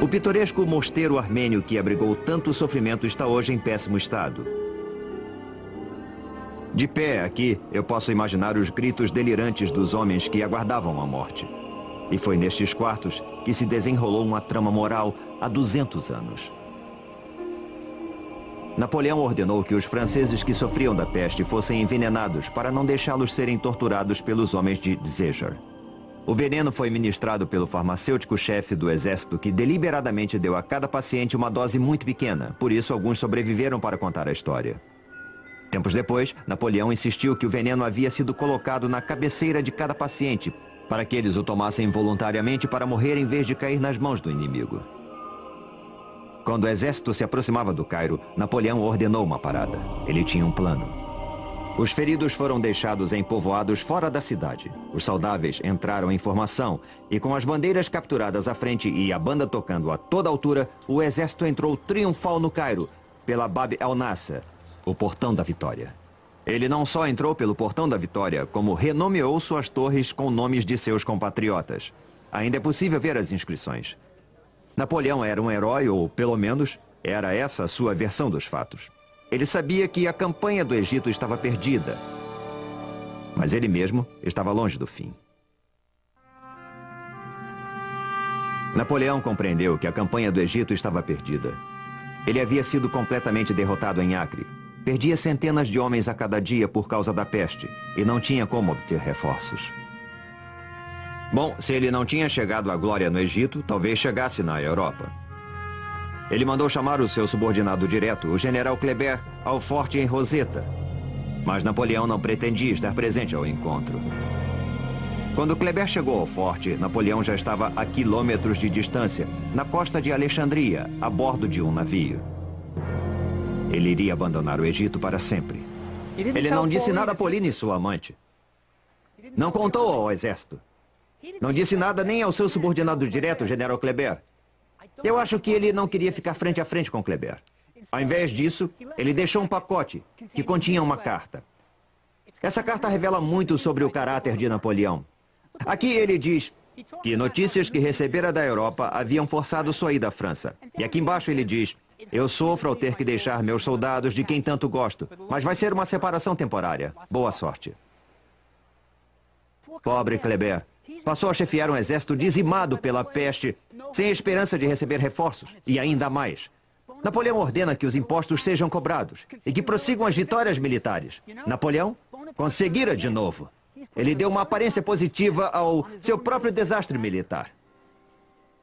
O pitoresco mosteiro armênio que abrigou tanto sofrimento está hoje em péssimo estado. De pé aqui, eu posso imaginar os gritos delirantes dos homens que aguardavam a morte. E foi nestes quartos que se desenrolou uma trama moral há 200 anos. Napoleão ordenou que os franceses que sofriam da peste fossem envenenados para não deixá-los serem torturados pelos homens de Dzéjar. O veneno foi ministrado pelo farmacêutico-chefe do exército que deliberadamente deu a cada paciente uma dose muito pequena, por isso alguns sobreviveram para contar a história. Tempos depois, Napoleão insistiu que o veneno havia sido colocado na cabeceira de cada paciente para que eles o tomassem voluntariamente para morrer em vez de cair nas mãos do inimigo. Quando o exército se aproximava do Cairo, Napoleão ordenou uma parada. Ele tinha um plano. Os feridos foram deixados em povoados fora da cidade. Os saudáveis entraram em formação e com as bandeiras capturadas à frente e a banda tocando a toda altura, o exército entrou triunfal no Cairo, pela Bab el-Nasser, o Portão da Vitória. Ele não só entrou pelo Portão da Vitória, como renomeou suas torres com nomes de seus compatriotas. Ainda é possível ver as inscrições. Napoleão era um herói, ou pelo menos, Era essa a sua versão dos fatos. Ele sabia que a campanha do Egito estava perdida. Mas ele mesmo estava longe do fim. Napoleão compreendeu que a campanha do Egito estava perdida. Ele havia sido completamente derrotado em Acre. Perdia centenas de homens a cada dia por causa da peste e não tinha como obter reforços. Bom, se ele não tinha chegado à glória no Egito, talvez chegasse na Europa. Ele mandou chamar o seu subordinado direto, o general Kleber, ao forte em Roseta. Mas Napoleão não pretendia estar presente ao encontro. Quando Kleber chegou ao forte, Napoleão já estava a quilômetros de distância, na costa de Alexandria, a bordo de um navio. Ele iria abandonar o Egito para sempre. Ele não disse nada a Pauline, sua amante. Não contou ao exército. Não disse nada nem ao seu subordinado direto, general Kleber. Eu acho que ele não queria ficar frente a frente com Kleber. Ao invés disso, ele deixou um pacote que continha uma carta. Essa carta revela muito sobre o caráter de Napoleão. Aqui ele diz que notícias que recebera da Europa haviam forçado sua ida à França. E aqui embaixo ele diz: eu sofro ao ter que deixar meus soldados de quem tanto gosto, mas vai ser uma separação temporária. Boa sorte. Pobre Kleber. Passou a chefiar um exército dizimado pela peste, sem esperança de receber reforços. E ainda mais. Napoleão ordena que os impostos sejam cobrados e que prossigam as vitórias militares. Napoleão conseguira de novo. Ele deu uma aparência positiva ao seu próprio desastre militar.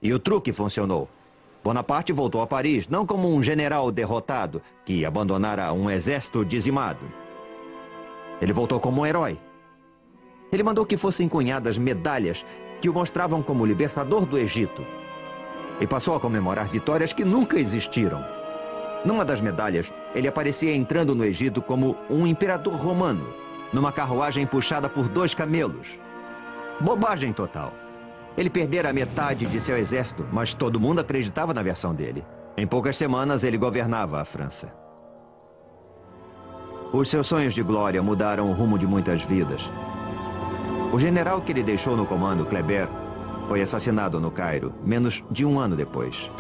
E o truque funcionou. Bonaparte voltou a Paris, não como um general derrotado que abandonara um exército dizimado. Ele voltou como um herói. Ele mandou que fossem cunhadas medalhas que o mostravam como libertador do Egito. E passou a comemorar vitórias que nunca existiram. Numa das medalhas, ele aparecia entrando no Egito como um imperador romano, numa carruagem puxada por 2 camelos. Bobagem total. Ele perdera a metade de seu exército, mas todo mundo acreditava na versão dele. Em poucas semanas, ele governava a França. Os seus sonhos de glória mudaram o rumo de muitas vidas. O general que ele deixou no comando, Kleber, foi assassinado no Cairo, menos de um ano depois.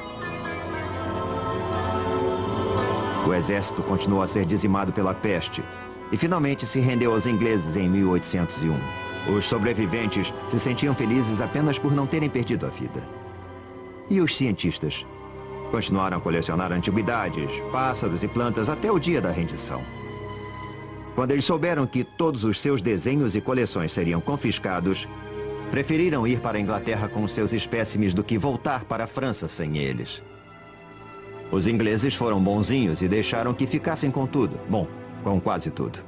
O exército continuou a ser dizimado pela peste e finalmente se rendeu aos ingleses em 1801. Os sobreviventes se sentiam felizes apenas por não terem perdido a vida. E os cientistas? Continuaram a colecionar antiguidades, pássaros e plantas até o dia da rendição. Quando eles souberam que todos os seus desenhos e coleções seriam confiscados, preferiram ir para a Inglaterra com seus espécimes do que voltar para a França sem eles. Os ingleses foram bonzinhos e deixaram que ficassem com tudo. Bom, com quase tudo.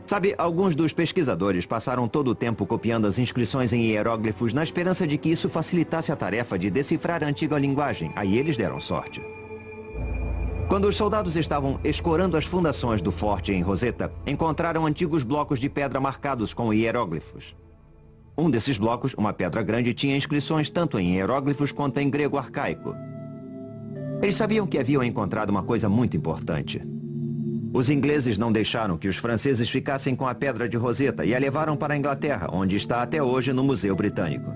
Sabe, alguns dos pesquisadores passaram todo o tempo copiando as inscrições em hieróglifos na esperança de que isso facilitasse a tarefa de decifrar a antiga linguagem. Aí eles deram sorte. Quando os soldados estavam escorando as fundações do forte em Roseta, encontraram antigos blocos de pedra marcados com hieróglifos. Um desses blocos, uma pedra grande, tinha inscrições tanto em hieróglifos quanto em grego arcaico. Eles sabiam que haviam encontrado uma coisa muito importante. Os ingleses não deixaram que os franceses ficassem com a pedra de Roseta e a levaram para a Inglaterra, onde está até hoje no Museu Britânico.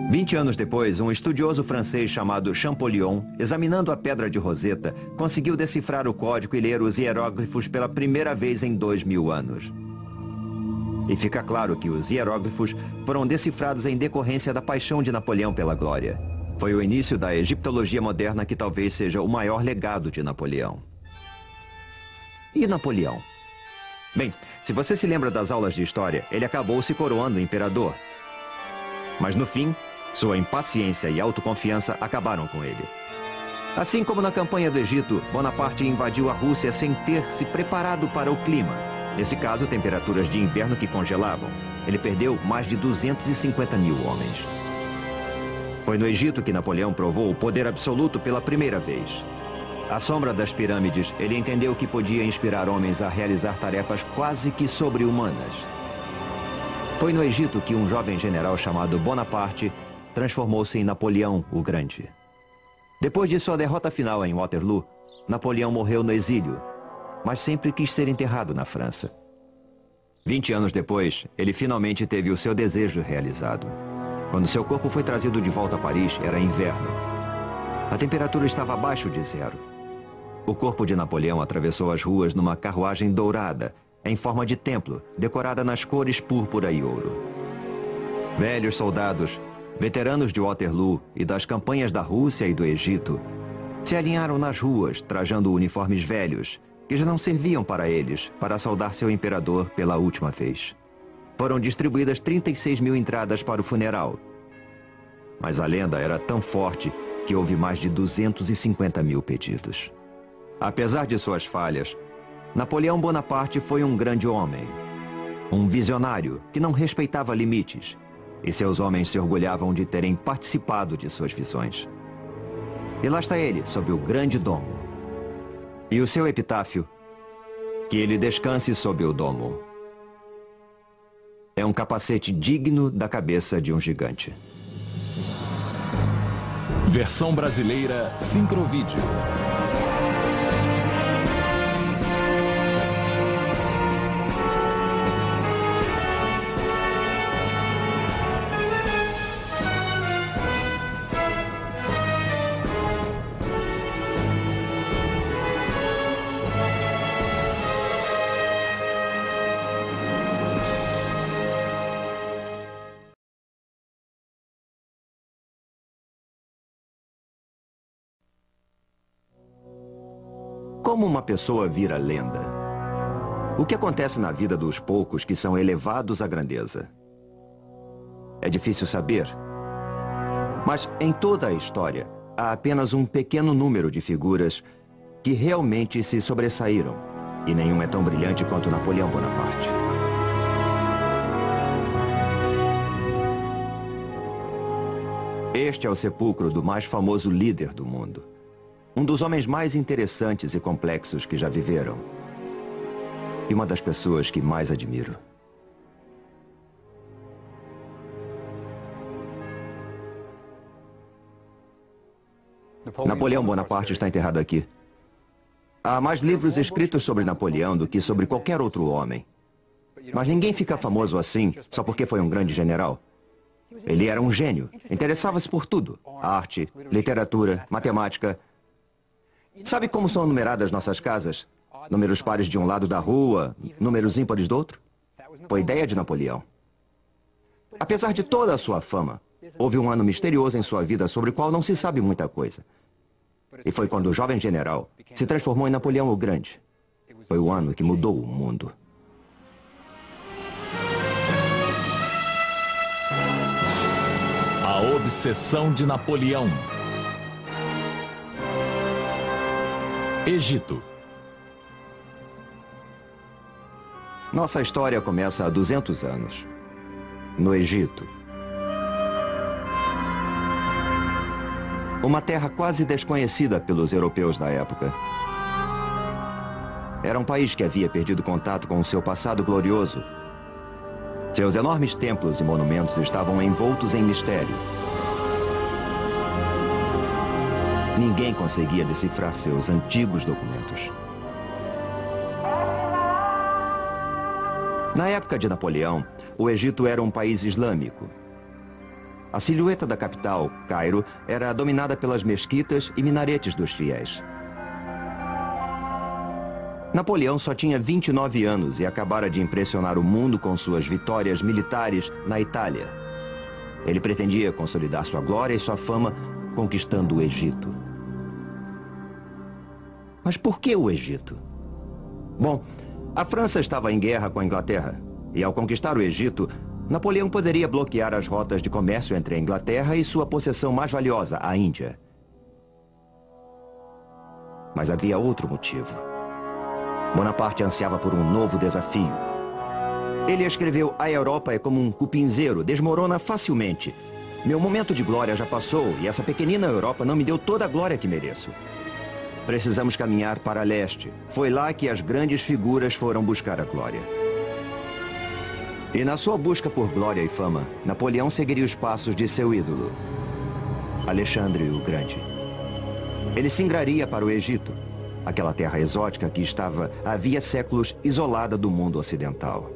20 anos depois, um estudioso francês chamado Champollion, examinando a pedra de Roseta, conseguiu decifrar o código e ler os hieróglifos pela primeira vez em 2000 anos. E fica claro que os hieróglifos foram decifrados em decorrência da paixão de Napoleão pela glória. Foi o início da egiptologia moderna que talvez seja o maior legado de Napoleão. E Napoleão? Bem, se você se lembra das aulas de história, ele acabou se coroando imperador. Mas no fim, sua impaciência e autoconfiança acabaram com ele. Assim como na campanha do Egito, Bonaparte invadiu a Rússia sem ter se preparado para o clima. Nesse caso, temperaturas de inverno que congelavam. Ele perdeu mais de 250 mil homens. Foi no Egito que Napoleão provou o poder absoluto pela primeira vez. À sombra das pirâmides, ele entendeu que podia inspirar homens a realizar tarefas quase que sobre-humanas. Foi no Egito que um jovem general chamado Bonaparte transformou-se em Napoleão o Grande. Depois de sua derrota final em Waterloo, Napoleão morreu no exílio, mas sempre quis ser enterrado na França. 20 anos depois, ele finalmente teve o seu desejo realizado. Quando seu corpo foi trazido de volta a Paris, era inverno. A temperatura estava abaixo de zero. O corpo de Napoleão atravessou as ruas numa carruagem dourada, em forma de templo, decorada nas cores púrpura e ouro. Velhos soldados, veteranos de Waterloo e das campanhas da Rússia e do Egito, se alinharam nas ruas, trajando uniformes velhos, que já não serviam para eles, para saudar seu imperador pela última vez. Foram distribuídas 36 mil entradas para o funeral. Mas a lenda era tão forte que houve mais de 250 mil pedidos. Apesar de suas falhas, Napoleão Bonaparte foi um grande homem. Um visionário que não respeitava limites. E seus homens se orgulhavam de terem participado de suas visões. E lá está ele, sob o grande domo. E o seu epitáfio: que ele descanse sob o domo. É um capacete digno da cabeça de um gigante. Versão brasileira Sincrovídeo. Como uma pessoa vira lenda? O que acontece na vida dos poucos que são elevados à grandeza? É difícil saber. Mas em toda a história, há apenas um pequeno número de figuras que realmente se sobressaíram. E nenhum é tão brilhante quanto Napoleão Bonaparte. Este é o sepulcro do mais famoso líder do mundo. Um dos homens mais interessantes e complexos que já viveram. E uma das pessoas que mais admiro. Napoleão Bonaparte está enterrado aqui. Há mais livros escritos sobre Napoleão do que sobre qualquer outro homem. Mas ninguém fica famoso assim só porque foi um grande general. Ele era um gênio. Interessava-se por tudo. Arte, literatura, matemática. Sabe como são numeradas nossas casas? Números pares de um lado da rua, números ímpares do outro? Foi ideia de Napoleão. Apesar de toda a sua fama, houve um ano misterioso em sua vida sobre o qual não se sabe muita coisa. E foi quando o jovem general se transformou em Napoleão o Grande. Foi o ano que mudou o mundo. A obsessão de Napoleão. Egito. Nossa história começa há 200 anos. No Egito. Uma terra quase desconhecida pelos europeus da época. Era um país que havia perdido contato com o seu passado glorioso. Seus enormes templos e monumentos estavam envoltos em mistério. Ninguém conseguia decifrar seus antigos documentos. Na época de Napoleão, o Egito era um país islâmico. A silhueta da capital, Cairo, era dominada pelas mesquitas e minaretes dos fiéis. Napoleão só tinha 29 anos e acabara de impressionar o mundo com suas vitórias militares na Itália. Ele pretendia consolidar sua glória e sua fama conquistando o Egito. Mas por que o Egito? Bom, a França estava em guerra com a Inglaterra. E ao conquistar o Egito, Napoleão poderia bloquear as rotas de comércio entre a Inglaterra e sua possessão mais valiosa, a Índia. Mas havia outro motivo. Bonaparte ansiava por um novo desafio. Ele escreveu: "A Europa é como um cupinzeiro, desmorona facilmente. Meu momento de glória já passou e essa pequenina Europa não me deu toda a glória que mereço. Precisamos caminhar para leste. Foi lá que as grandes figuras foram buscar a glória." E na sua busca por glória e fama, Napoleão seguiria os passos de seu ídolo, Alexandre o Grande. Ele singraria para o Egito, aquela terra exótica que estava havia séculos isolada do mundo ocidental.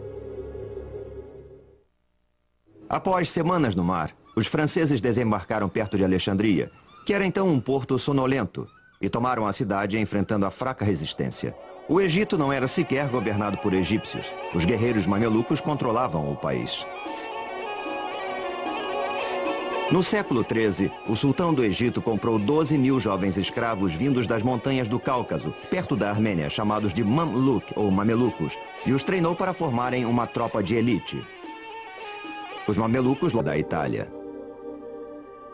Após semanas no mar, os franceses desembarcaram perto de Alexandria que era então um porto sonolento, e tomaram a cidade enfrentando a fraca resistência. O Egito não era sequer governado por egípcios. Os guerreiros mamelucos controlavam o país. No século XIII, o sultão do Egito comprou 12.000 jovens escravos vindos das montanhas do Cáucaso, perto da Armênia, chamados de Mamluk ou mamelucos, e os treinou para formarem uma tropa de elite. Os mamelucos da Itália.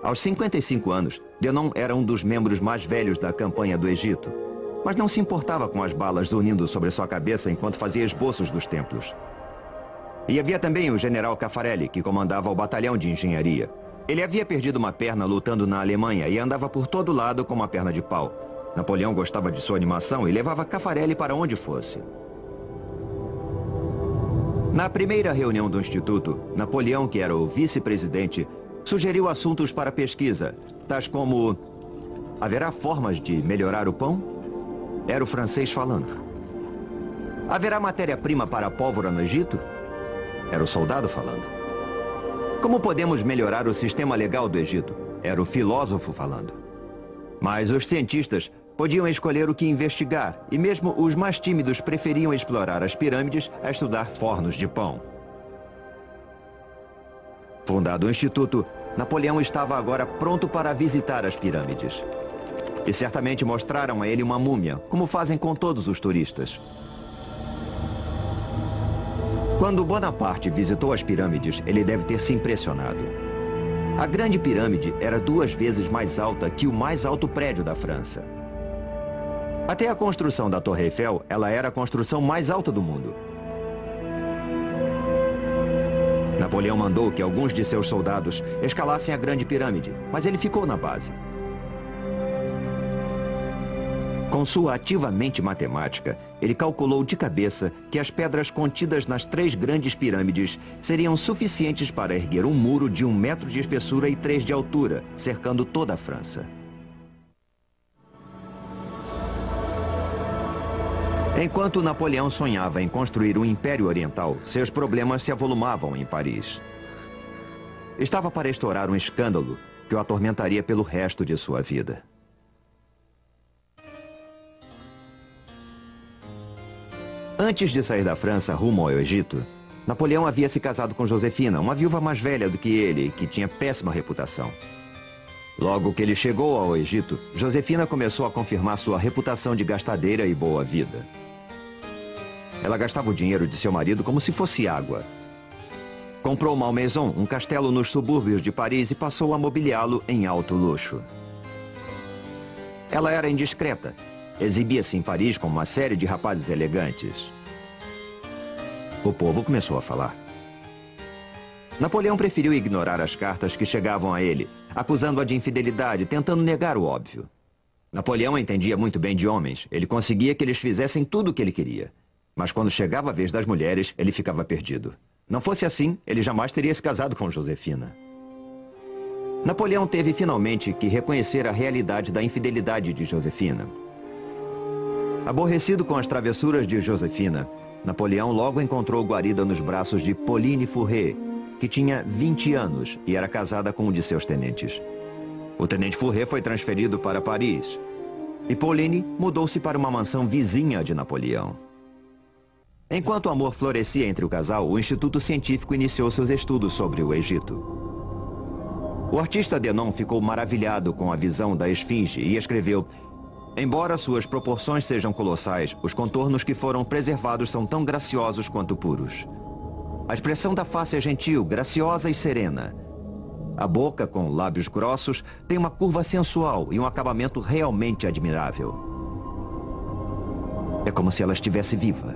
Aos 55 anos, Denon era um dos membros mais velhos da campanha do Egito, mas não se importava com as balas zunindo sobre sua cabeça enquanto fazia esboços dos templos. E havia também o general Caffarelli, que comandava o batalhão de engenharia. Ele havia perdido uma perna lutando na Alemanha e andava por todo lado com uma perna de pau. Napoleão gostava de sua animação e levava Caffarelli para onde fosse. Na primeira reunião do Instituto, Napoleão, que era o vice-presidente, sugeriu assuntos para pesquisa, tais como: haverá formas de melhorar o pão? Era o francês falando. Haverá matéria-prima para a pólvora no Egito? Era o soldado falando. Como podemos melhorar o sistema legal do Egito? Era o filósofo falando. Mas os cientistas podiam escolher o que investigar, e mesmo os mais tímidos preferiam explorar as pirâmides a estudar fornos de pão. Fundado o Instituto, Napoleão estava agora pronto para visitar as pirâmides. E certamente mostraram a ele uma múmia, como fazem com todos os turistas. Quando Bonaparte visitou as pirâmides, ele deve ter se impressionado. A Grande Pirâmide era 2 vezes mais alta que o mais alto prédio da França. Até a construção da Torre Eiffel, ela era a construção mais alta do mundo. Napoleão mandou que alguns de seus soldados escalassem a Grande Pirâmide, mas ele ficou na base. Com sua ativa mente matemática, ele calculou de cabeça que as pedras contidas nas 3 grandes pirâmides seriam suficientes para erguer um muro de 1 metro de espessura e 3 de altura, cercando toda a França. Enquanto Napoleão sonhava em construir um império oriental, seus problemas se avolumavam em Paris. Estava para estourar um escândalo que o atormentaria pelo resto de sua vida. Antes de sair da França rumo ao Egito, Napoleão havia se casado com Josefina, uma viúva mais velha do que ele, que tinha péssima reputação. Logo que ele chegou ao Egito, Josefina começou a confirmar sua reputação de gastadeira e boa vida. Ela gastava o dinheiro de seu marido como se fosse água. Comprou Malmaison, um castelo nos subúrbios de Paris, e passou a mobiliá-lo em alto luxo. Ela era indiscreta. Exibia-se em Paris com uma série de rapazes elegantes. O povo começou a falar. Napoleão preferiu ignorar as cartas que chegavam a ele, acusando-a de infidelidade, tentando negar o óbvio. Napoleão entendia muito bem de homens. Ele conseguia que eles fizessem tudo o que ele queria. Mas quando chegava a vez das mulheres, ele ficava perdido. Não fosse assim, ele jamais teria se casado com Josefina. Napoleão teve finalmente que reconhecer a realidade da infidelidade de Josefina. Aborrecido com as travessuras de Josefina, Napoleão logo encontrou guarida nos braços de Pauline Fourré, que tinha 20 anos e era casada com um de seus tenentes. O tenente Fourré foi transferido para Paris e Pauline mudou-se para uma mansão vizinha de Napoleão. Enquanto o amor florescia entre o casal, o Instituto Científico iniciou seus estudos sobre o Egito. O artista Denon ficou maravilhado com a visão da esfinge e escreveu: embora suas proporções sejam colossais, os contornos que foram preservados são tão graciosos quanto puros. A expressão da face é gentil, graciosa e serena. A boca, com lábios grossos, tem uma curva sensual e um acabamento realmente admirável. É como se ela estivesse viva.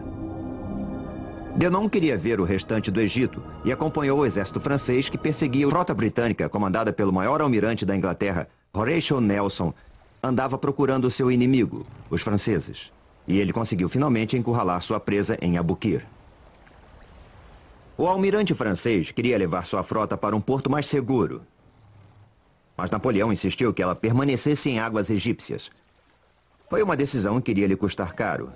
Denon queria ver o restante do Egito e acompanhou o exército francês que perseguia a frota britânica, comandada pelo maior almirante da Inglaterra, Horatio Nelson, andava procurando seu inimigo, os franceses. E ele conseguiu finalmente encurralar sua presa em Aboukir. O almirante francês queria levar sua frota para um porto mais seguro. Mas Napoleão insistiu que ela permanecesse em águas egípcias. Foi uma decisão que iria lhe custar caro.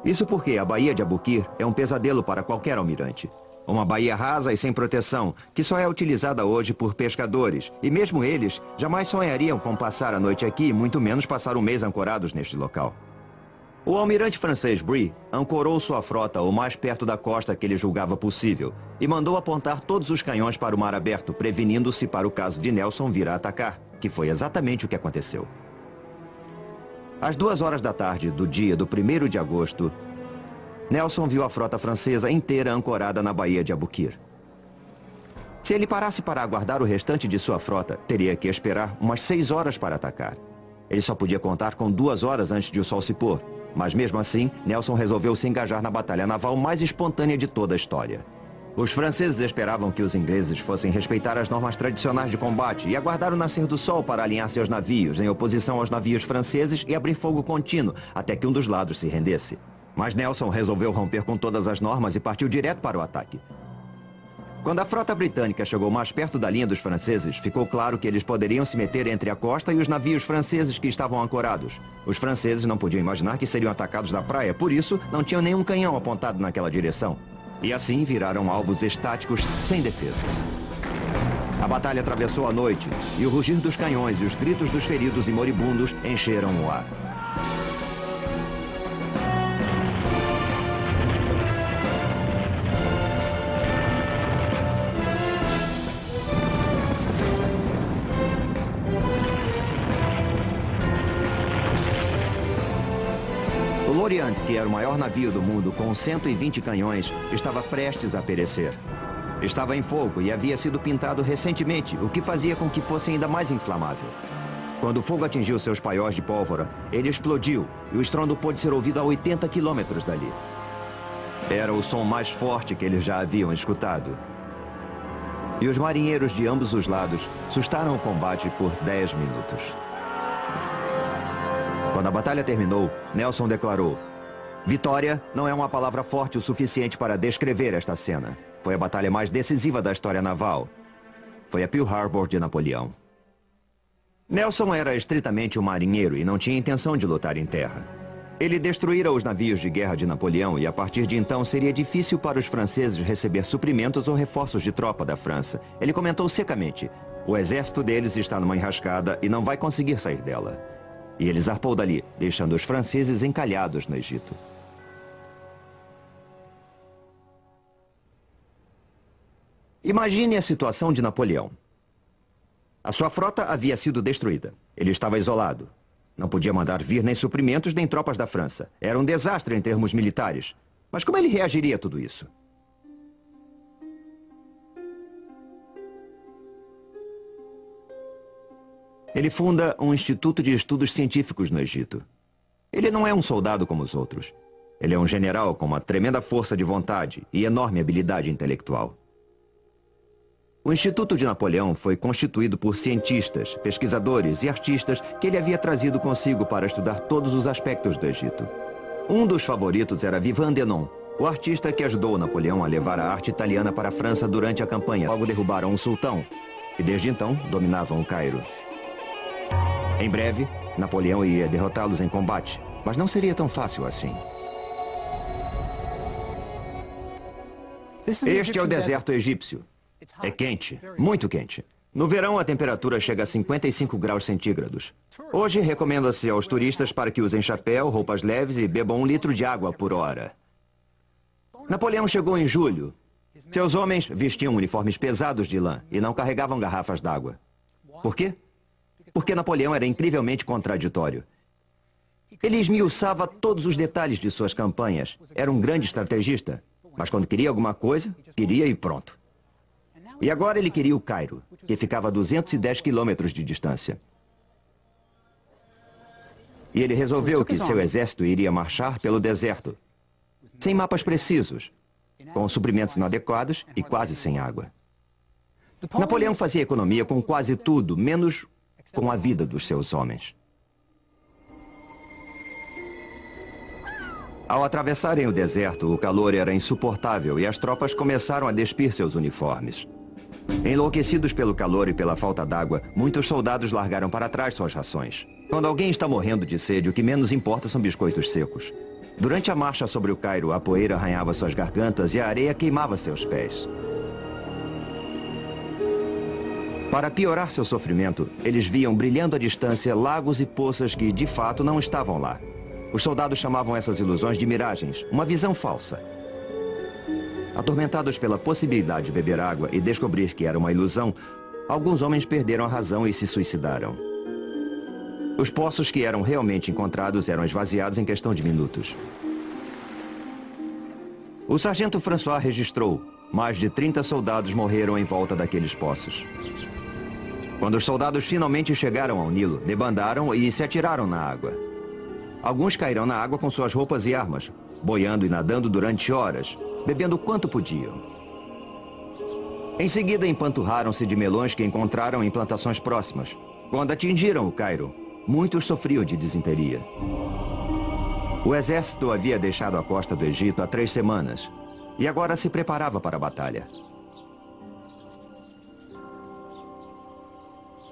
Isso porque a Baía de Aboukir é um pesadelo para qualquer almirante. Uma baía rasa e sem proteção, que só é utilizada hoje por pescadores. E mesmo eles jamais sonhariam com passar a noite aqui, muito menos passar um mês ancorados neste local. O almirante francês Brie ancorou sua frota o mais perto da costa que ele julgava possível e mandou apontar todos os canhões para o mar aberto, prevenindo-se para o caso de Nelson vir a atacar, que foi exatamente o que aconteceu. Às 2 horas da tarde do dia do 1º de agosto, Nelson viu a frota francesa inteira ancorada na baía de Aboukir. Se ele parasse para aguardar o restante de sua frota, teria que esperar umas 6 horas para atacar. Ele só podia contar com 2 horas antes de o sol se pôr. Mas mesmo assim, Nelson resolveu se engajar na batalha naval mais espontânea de toda a história. Os franceses esperavam que os ingleses fossem respeitar as normas tradicionais de combate e aguardar o nascer do sol para alinhar seus navios em oposição aos navios franceses e abrir fogo contínuo até que um dos lados se rendesse. Mas Nelson resolveu romper com todas as normas e partiu direto para o ataque. Quando a frota britânica chegou mais perto da linha dos franceses, ficou claro que eles poderiam se meter entre a costa e os navios franceses que estavam ancorados. Os franceses não podiam imaginar que seriam atacados da praia, por isso não tinham nenhum canhão apontado naquela direção. E assim viraram alvos estáticos sem defesa. A batalha atravessou a noite e o rugir dos canhões e os gritos dos feridos e moribundos encheram o ar. O Lorient, que era o maior navio do mundo com 120 canhões, estava prestes a perecer. Estava em fogo e havia sido pintado recentemente, o que fazia com que fosse ainda mais inflamável. Quando o fogo atingiu seus paióis de pólvora, ele explodiu e o estrondo pôde ser ouvido a 80 quilômetros dali. Era o som mais forte que eles já haviam escutado. E os marinheiros de ambos os lados sustaram o combate por 10 minutos. Quando a batalha terminou, Nelson declarou: "Vitória não é uma palavra forte o suficiente para descrever esta cena. Foi a batalha mais decisiva da história naval. Foi a Pearl Harbor de Napoleão." Nelson era estritamente um marinheiro e não tinha intenção de lutar em terra. Ele destruíra os navios de guerra de Napoleão e a partir de então seria difícil para os franceses receber suprimentos ou reforços de tropa da França. Ele comentou secamente: "O exército deles está numa enrascada e não vai conseguir sair dela." E ele zarpou dali, deixando os franceses encalhados no Egito. Imagine a situação de Napoleão. A sua frota havia sido destruída. Ele estava isolado. Não podia mandar vir nem suprimentos nem tropas da França. Era um desastre em termos militares. Mas como ele reagiria a tudo isso? Ele funda um instituto de estudos científicos no Egito. Ele não é um soldado como os outros. Ele é um general com uma tremenda força de vontade e enorme habilidade intelectual. O Instituto de Napoleão foi constituído por cientistas, pesquisadores e artistas que ele havia trazido consigo para estudar todos os aspectos do Egito. Um dos favoritos era Vivant Denon, o artista que ajudou Napoleão a levar a arte italiana para a França durante a campanha. Logo derrubaram o sultão e desde então dominavam o Cairo. Em breve, Napoleão iria derrotá-los em combate, mas não seria tão fácil assim. Este é o deserto egípcio. É quente, muito quente. No verão, a temperatura chega a 55 graus centígrados. Hoje, recomenda-se aos turistas para que usem chapéu, roupas leves e bebam 1 litro de água por hora. Napoleão chegou em julho. Seus homens vestiam uniformes pesados de lã e não carregavam garrafas d'água. Por quê? Porque Napoleão era incrivelmente contraditório. Ele esmiuçava todos os detalhes de suas campanhas. Era um grande estrategista, mas quando queria alguma coisa, queria e pronto. E agora ele queria o Cairo, que ficava a 210 quilômetros de distância. E ele resolveu que seu exército iria marchar pelo deserto, sem mapas precisos, com suprimentos inadequados e quase sem água. Napoleão fazia economia com quase tudo, menos com a vida dos seus homens. Ao atravessarem o deserto, o calor era insuportável e as tropas começaram a despir seus uniformes. Enlouquecidos pelo calor e pela falta d'água, muitos soldados largaram para trás suas rações. Quando alguém está morrendo de sede, o que menos importa são biscoitos secos. Durante a marcha sobre o Cairo, a poeira arranhava suas gargantas e a areia queimava seus pés. Para piorar seu sofrimento, eles viam brilhando à distância lagos e poças que, de fato, não estavam lá. Os soldados chamavam essas ilusões de miragens, uma visão falsa. Atormentados pela possibilidade de beber água e descobrir que era uma ilusão, alguns homens perderam a razão e se suicidaram. Os poços que eram realmente encontrados eram esvaziados em questão de minutos. O sargento François registrou: mais de 30 soldados morreram em volta daqueles poços. Quando os soldados finalmente chegaram ao Nilo, debandaram e se atiraram na água. Alguns caíram na água com suas roupas e armas, boiando e nadando durante horas, bebendo quanto podiam. Em seguida, empanturraram-se de melões que encontraram em plantações próximas. Quando atingiram o Cairo, muitos sofriam de disenteria. O exército havia deixado a costa do Egito há 3 semanas e agora se preparava para a batalha.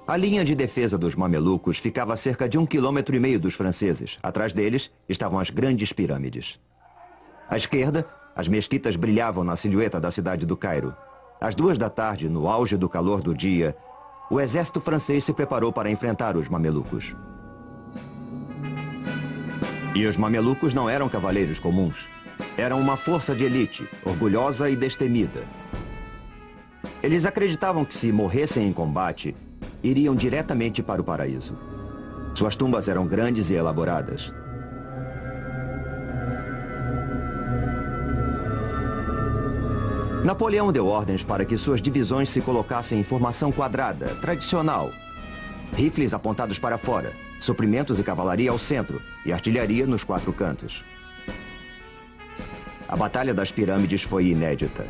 A linha de defesa dos mamelucos ficava a cerca de 1,5 km dos franceses. Atrás deles estavam as grandes pirâmides. À esquerda, as mesquitas brilhavam na silhueta da cidade do Cairo. Às 2 da tarde, no auge do calor do dia, o exército francês se preparou para enfrentar os mamelucos. E os mamelucos não eram cavaleiros comuns. Eram uma força de elite, orgulhosa e destemida. Eles acreditavam que se morressem em combate, iriam diretamente para o paraíso. Suas tumbas eram grandes e elaboradas. Napoleão deu ordens para que suas divisões se colocassem em formação quadrada, tradicional. Rifles apontados para fora, suprimentos e cavalaria ao centro e artilharia nos 4 cantos. A Batalha das Pirâmides foi inédita.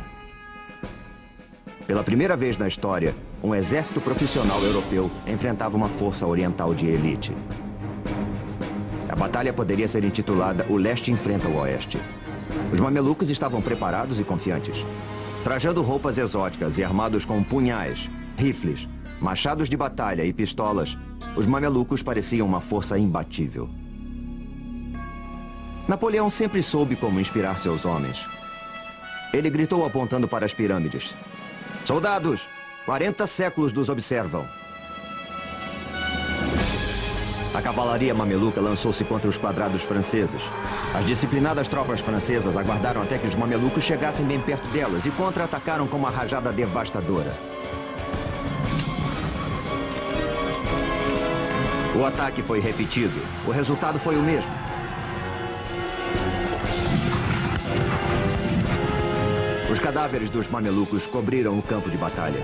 Pela primeira vez na história, um exército profissional europeu enfrentava uma força oriental de elite. A batalha poderia ser intitulada O Leste enfrenta o Oeste. Os mamelucos estavam preparados e confiantes. Trajando roupas exóticas e armados com punhais, rifles, machados de batalha e pistolas, os mamelucos pareciam uma força imbatível. Napoleão sempre soube como inspirar seus homens. Ele gritou apontando para as pirâmides: "Soldados, 40 séculos nos observam." A cavalaria mameluca lançou-se contra os quadrados franceses. As disciplinadas tropas francesas aguardaram até que os mamelucos chegassem bem perto delas e contra-atacaram com uma rajada devastadora. O ataque foi repetido. O resultado foi o mesmo. Os cadáveres dos mamelucos cobriram o campo de batalha.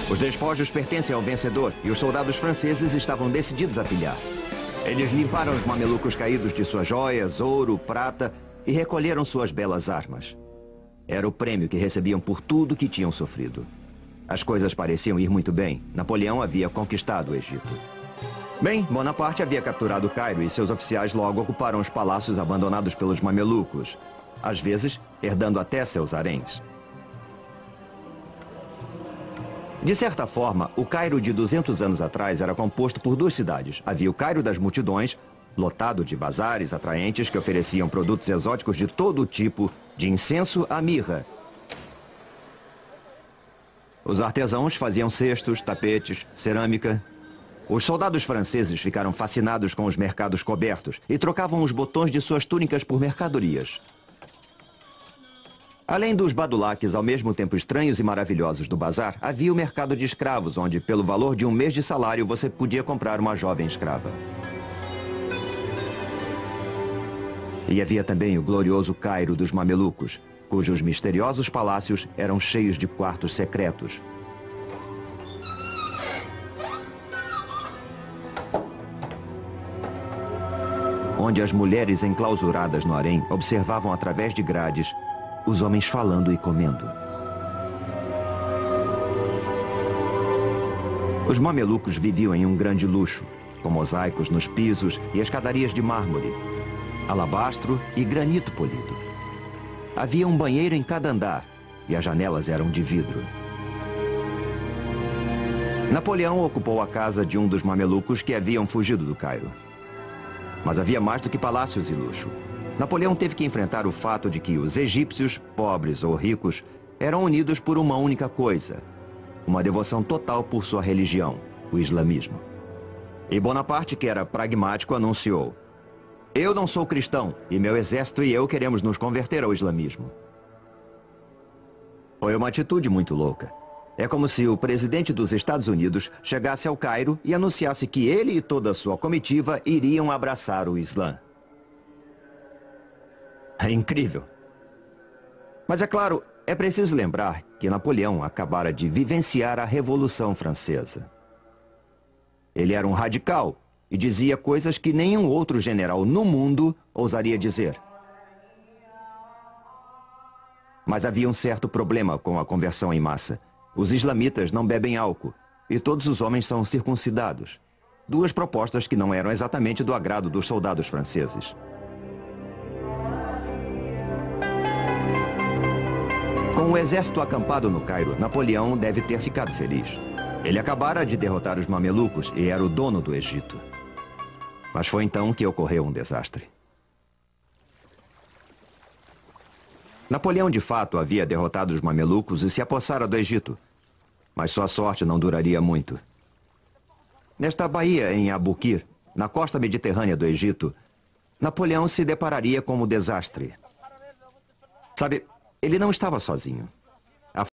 Os despojos pertencem ao vencedor e os soldados franceses estavam decididos a pilhar. Eles limparam os mamelucos caídos de suas joias, ouro, prata e recolheram suas belas armas. Era o prêmio que recebiam por tudo que tinham sofrido. As coisas pareciam ir muito bem. Napoleão havia conquistado o Egito. Bem, Bonaparte havia capturado o Cairo e seus oficiais logo ocuparam os palácios abandonados pelos mamelucos, às vezes herdando até seus haréns. De certa forma, o Cairo de 200 anos atrás era composto por 2 cidades. Havia o Cairo das multidões, lotado de bazares atraentes que ofereciam produtos exóticos de todo tipo, de incenso à mirra. Os artesãos faziam cestos, tapetes, cerâmica. Os soldados franceses ficaram fascinados com os mercados cobertos e trocavam os botões de suas túnicas por mercadorias. Além dos badulaques ao mesmo tempo estranhos e maravilhosos do bazar, havia o mercado de escravos, onde, pelo valor de 1 mês de salário, você podia comprar uma jovem escrava. E havia também o glorioso Cairo dos mamelucos, cujos misteriosos palácios eram cheios de quartos secretos. Onde as mulheres enclausuradas no harém observavam através de grades os homens falando e comendo. Os mamelucos viviam em um grande luxo, com mosaicos nos pisos e escadarias de mármore, alabastro e granito polido. Havia um banheiro em cada andar e as janelas eram de vidro. Napoleão ocupou a casa de um dos mamelucos que haviam fugido do Cairo. Mas havia mais do que palácios e luxo. Napoleão teve que enfrentar o fato de que os egípcios, pobres ou ricos, eram unidos por uma única coisa: uma devoção total por sua religião, o islamismo. E Bonaparte, que era pragmático, anunciou: eu não sou cristão, e meu exército e eu queremos nos converter ao islamismo. Foi uma atitude muito louca. É como se o presidente dos Estados Unidos chegasse ao Cairo e anunciasse que ele e toda a sua comitiva iriam abraçar o Islã. É incrível. Mas é claro, é preciso lembrar que Napoleão acabara de vivenciar a Revolução Francesa. Ele era um radical e dizia coisas que nenhum outro general no mundo ousaria dizer. Mas havia um certo problema com a conversão em massa. Os islamitas não bebem álcool e todos os homens são circuncidados. Duas propostas que não eram exatamente do agrado dos soldados franceses. Com o exército acampado no Cairo, Napoleão deve ter ficado feliz. Ele acabara de derrotar os mamelucos e era o dono do Egito. Mas foi então que ocorreu um desastre. Napoleão, de fato, havia derrotado os mamelucos e se apossara do Egito. Mas sua sorte não duraria muito. Nesta baía em Abukir, na costa mediterrânea do Egito, Napoleão se depararia com um desastre. Sabe, ele não estava sozinho.